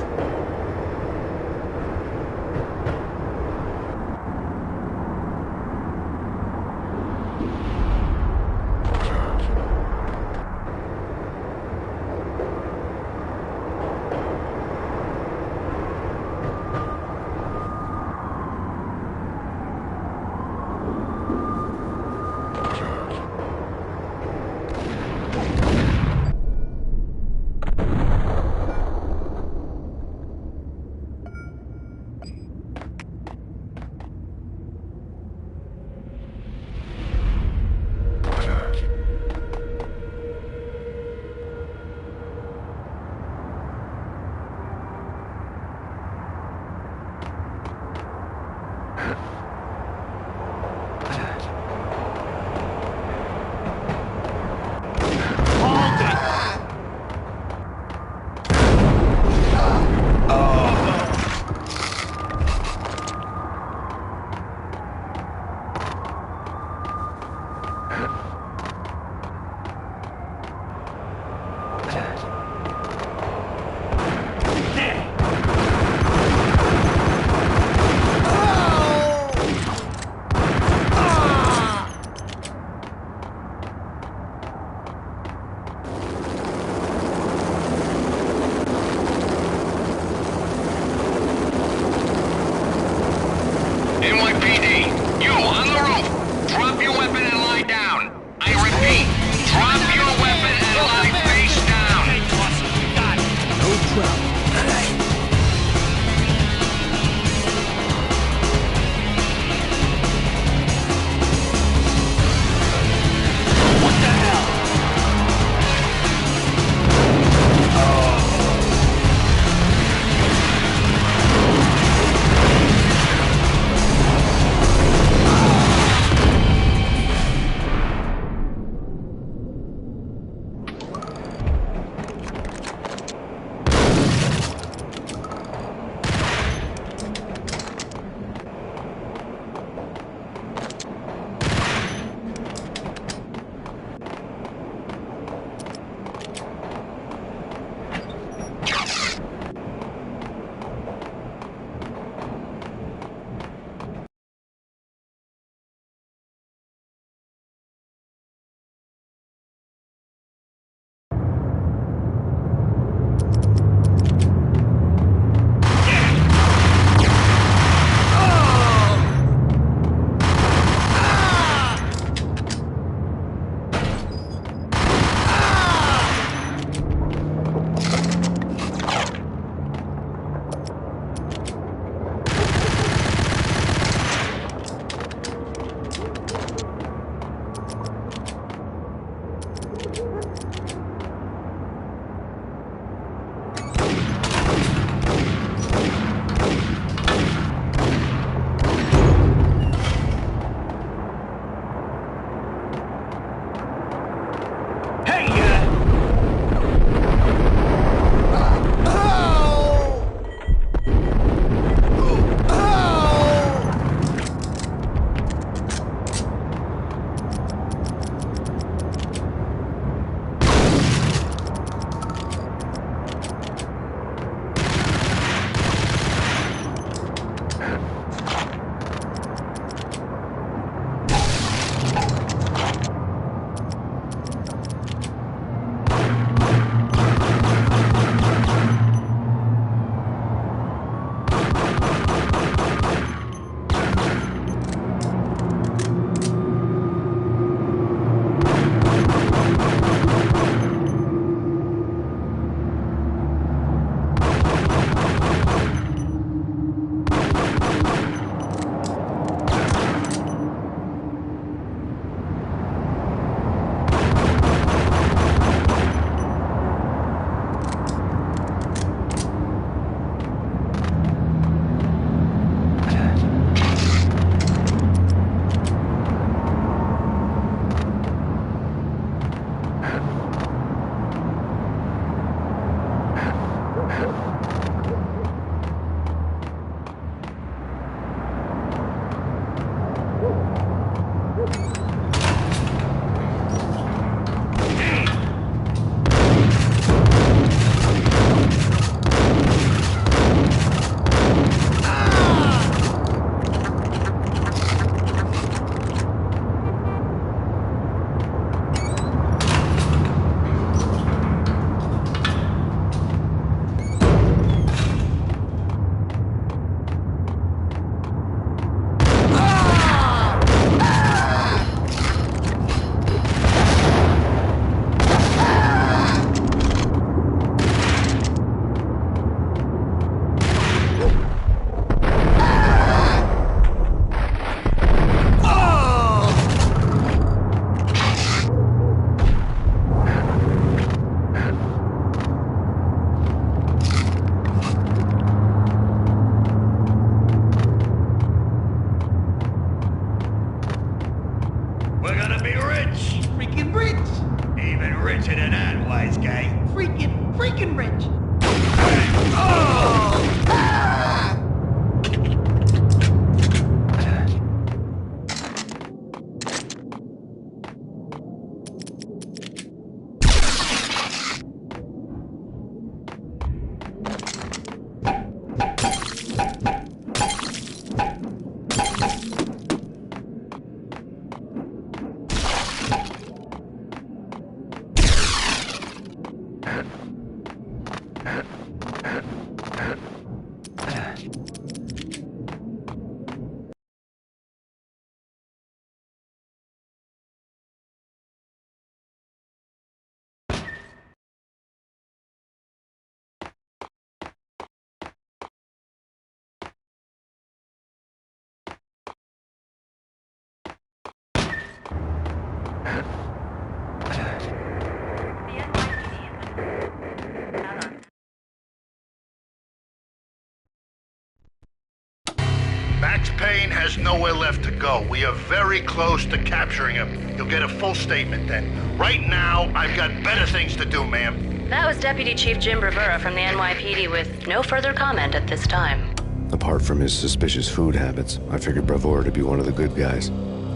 Max Payne has nowhere left to go. We are very close to capturing him. You'll get a full statement then. Right now, I've got better things to do, ma'am. That was Deputy Chief Jim Rivera from the NYPD with no further comment at this time. Apart from his suspicious food habits, I figured Bravura to be one of the good guys.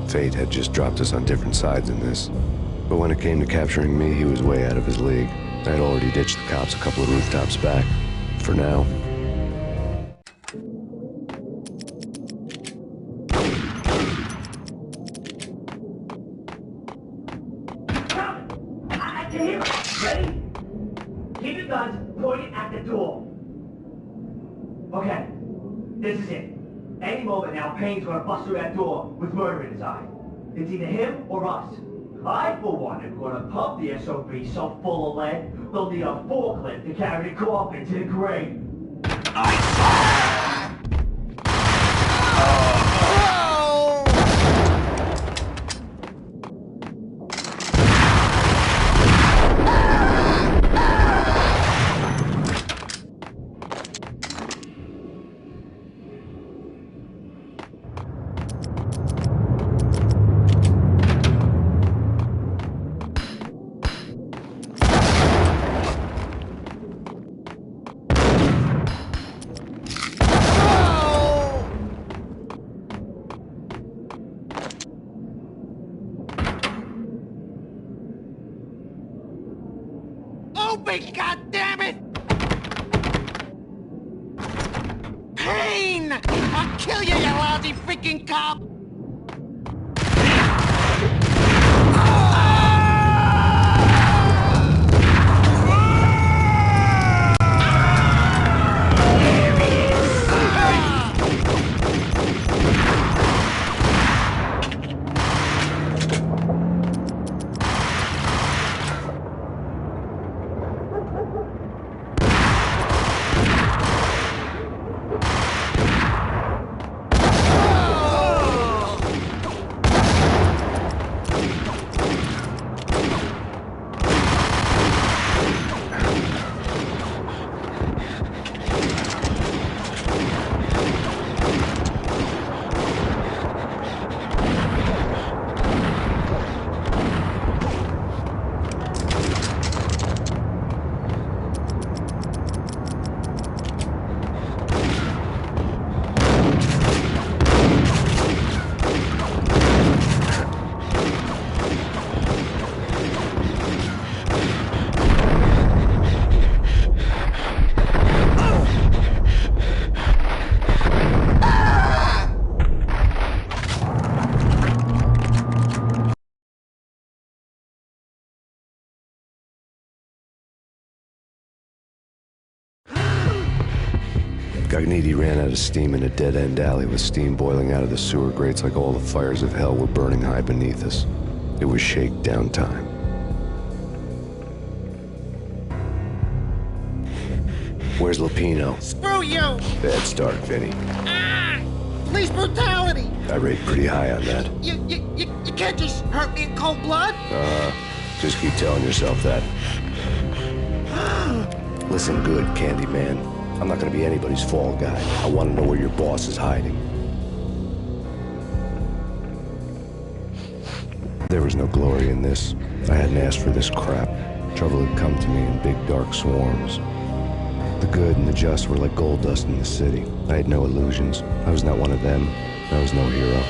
Fate had just dropped us on different sides in this. But when it came to capturing me, he was way out of his league. I had already ditched the cops a couple of rooftops back. For now. I can hear it. Ready? Keep your guns pointed at the door. Okay, this is it. Any moment now, Payne's gonna bust through that door with murder in his eye. It's either him or us. I, for one, am gonna pump the SOB so full of lead, they'll need a forklift to carry the coffin to the grave. Open, goddammit! Payne! I'll kill you, you lousy freaking cop! Gognitti ran out of steam in a dead-end alley with steam boiling out of the sewer grates like all the fires of hell were burning high beneath us. It was shakedown time. Where's Lupino? Screw you! Bad start, Vinny. Police brutality! I rate pretty high on that. You can't just hurt me in cold blood! Just keep telling yourself that. Listen good, Candyman. I'm not gonna be anybody's fall guy. I want to know where your boss is hiding. There was no glory in this. I hadn't asked for this crap. Trouble had come to me in big dark swarms. The good and the just were like gold dust in the city. I had no illusions. I was not one of them. I was no hero.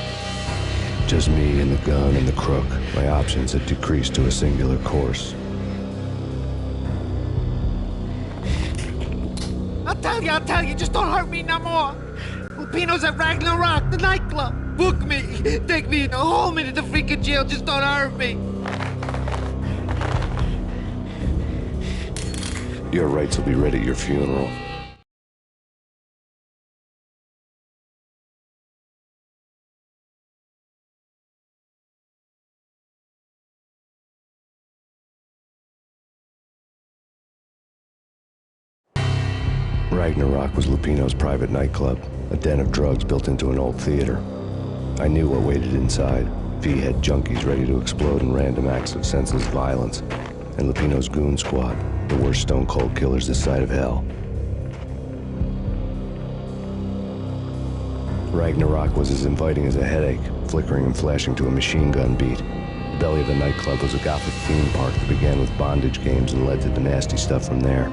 Just me and the gun and the crook. My options had decreased to a singular course. I'll tell you, just don't hurt me no more. Lupino's at Ragnarok, the nightclub. Book me, take me in a home into the freaking jail, just don't hurt me. Your rights will be read at your funeral. Ragnarok was Lupino's private nightclub, a den of drugs built into an old theater. I knew what waited inside. V-head junkies ready to explode in random acts of senseless violence, and Lupino's goon squad, the worst stone-cold killers this side of hell. Ragnarok was as inviting as a headache, flickering and flashing to a machine gun beat. The belly of the nightclub was a gothic theme park that began with bondage games and led to the nasty stuff from there.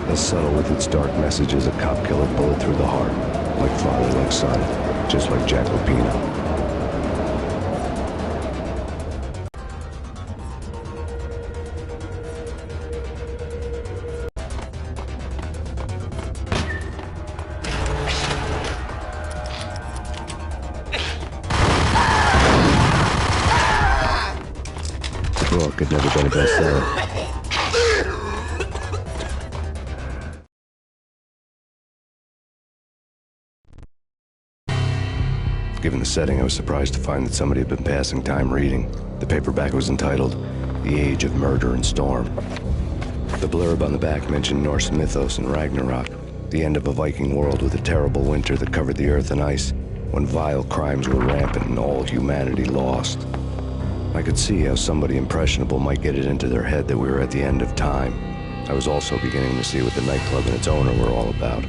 As subtle with its dark message as a cop killer bullet through the heart, like father, like son, just like Jack Lupino. The book had never been a bestseller. Given the setting, I was surprised to find that somebody had been passing time reading. The paperback was entitled, The Age of Murder and Storm. The blurb on the back mentioned Norse mythos and Ragnarok, the end of a Viking world with a terrible winter that covered the earth in ice, when vile crimes were rampant and all humanity lost. I could see how somebody impressionable might get it into their head that we were at the end of time. I was also beginning to see what the nightclub and its owner were all about.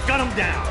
Gun him down!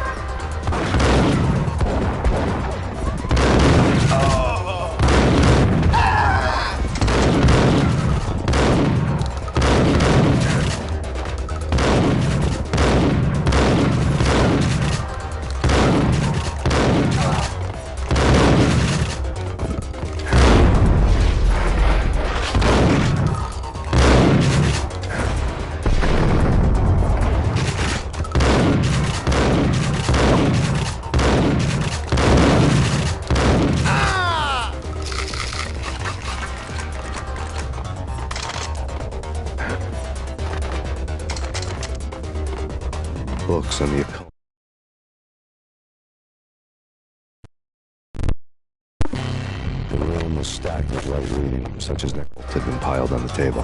Books on the occult. The room was stacked with light reading, such as necklaces had been piled on the table.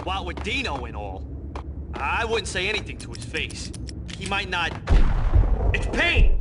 What with Dino and all, I wouldn't say anything to his face. He might not... It's Payne!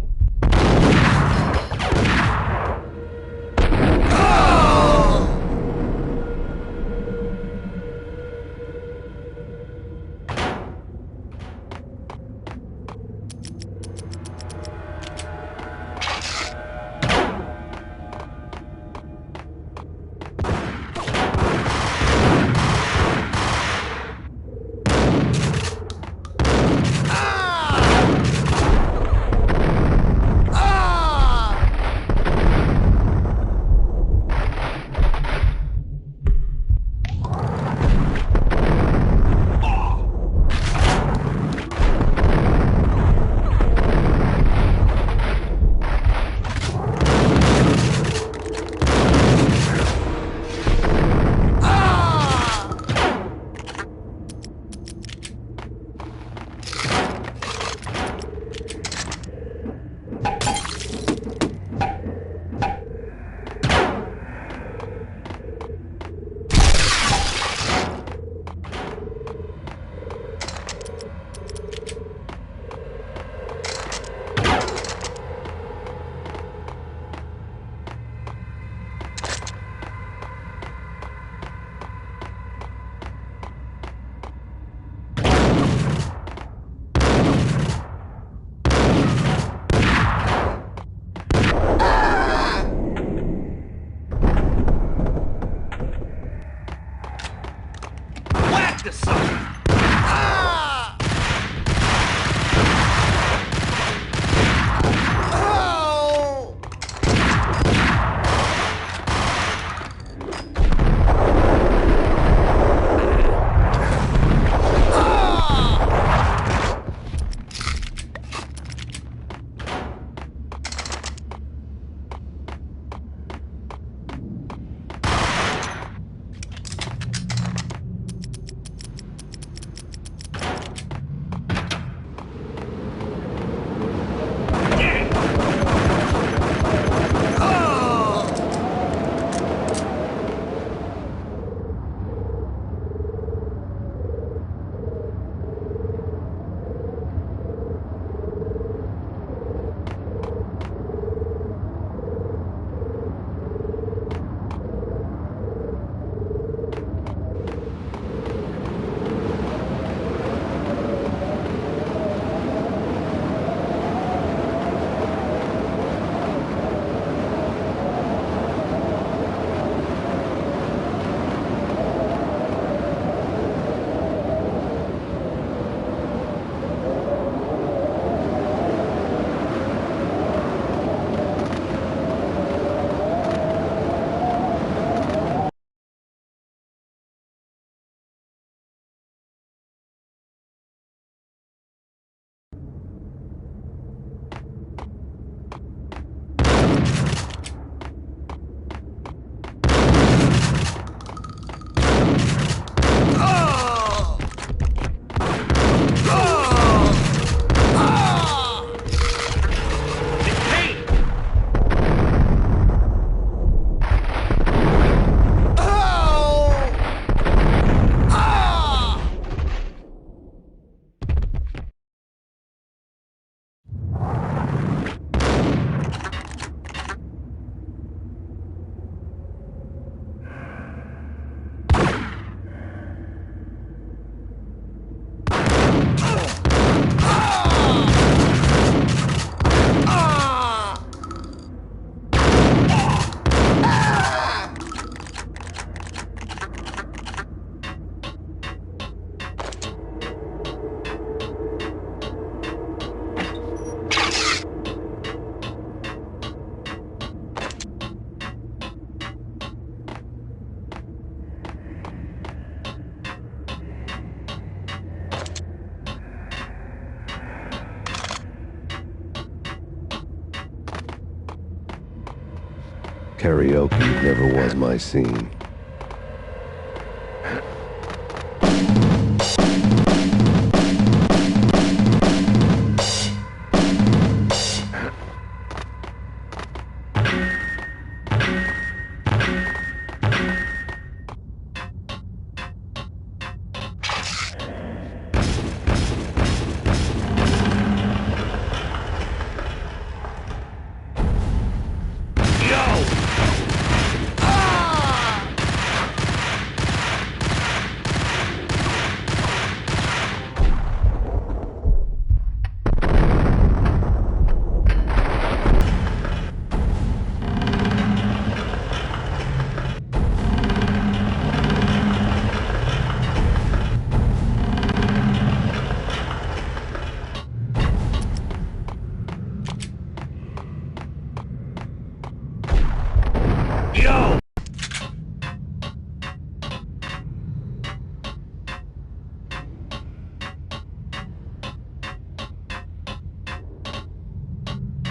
Karaoke never was my scene.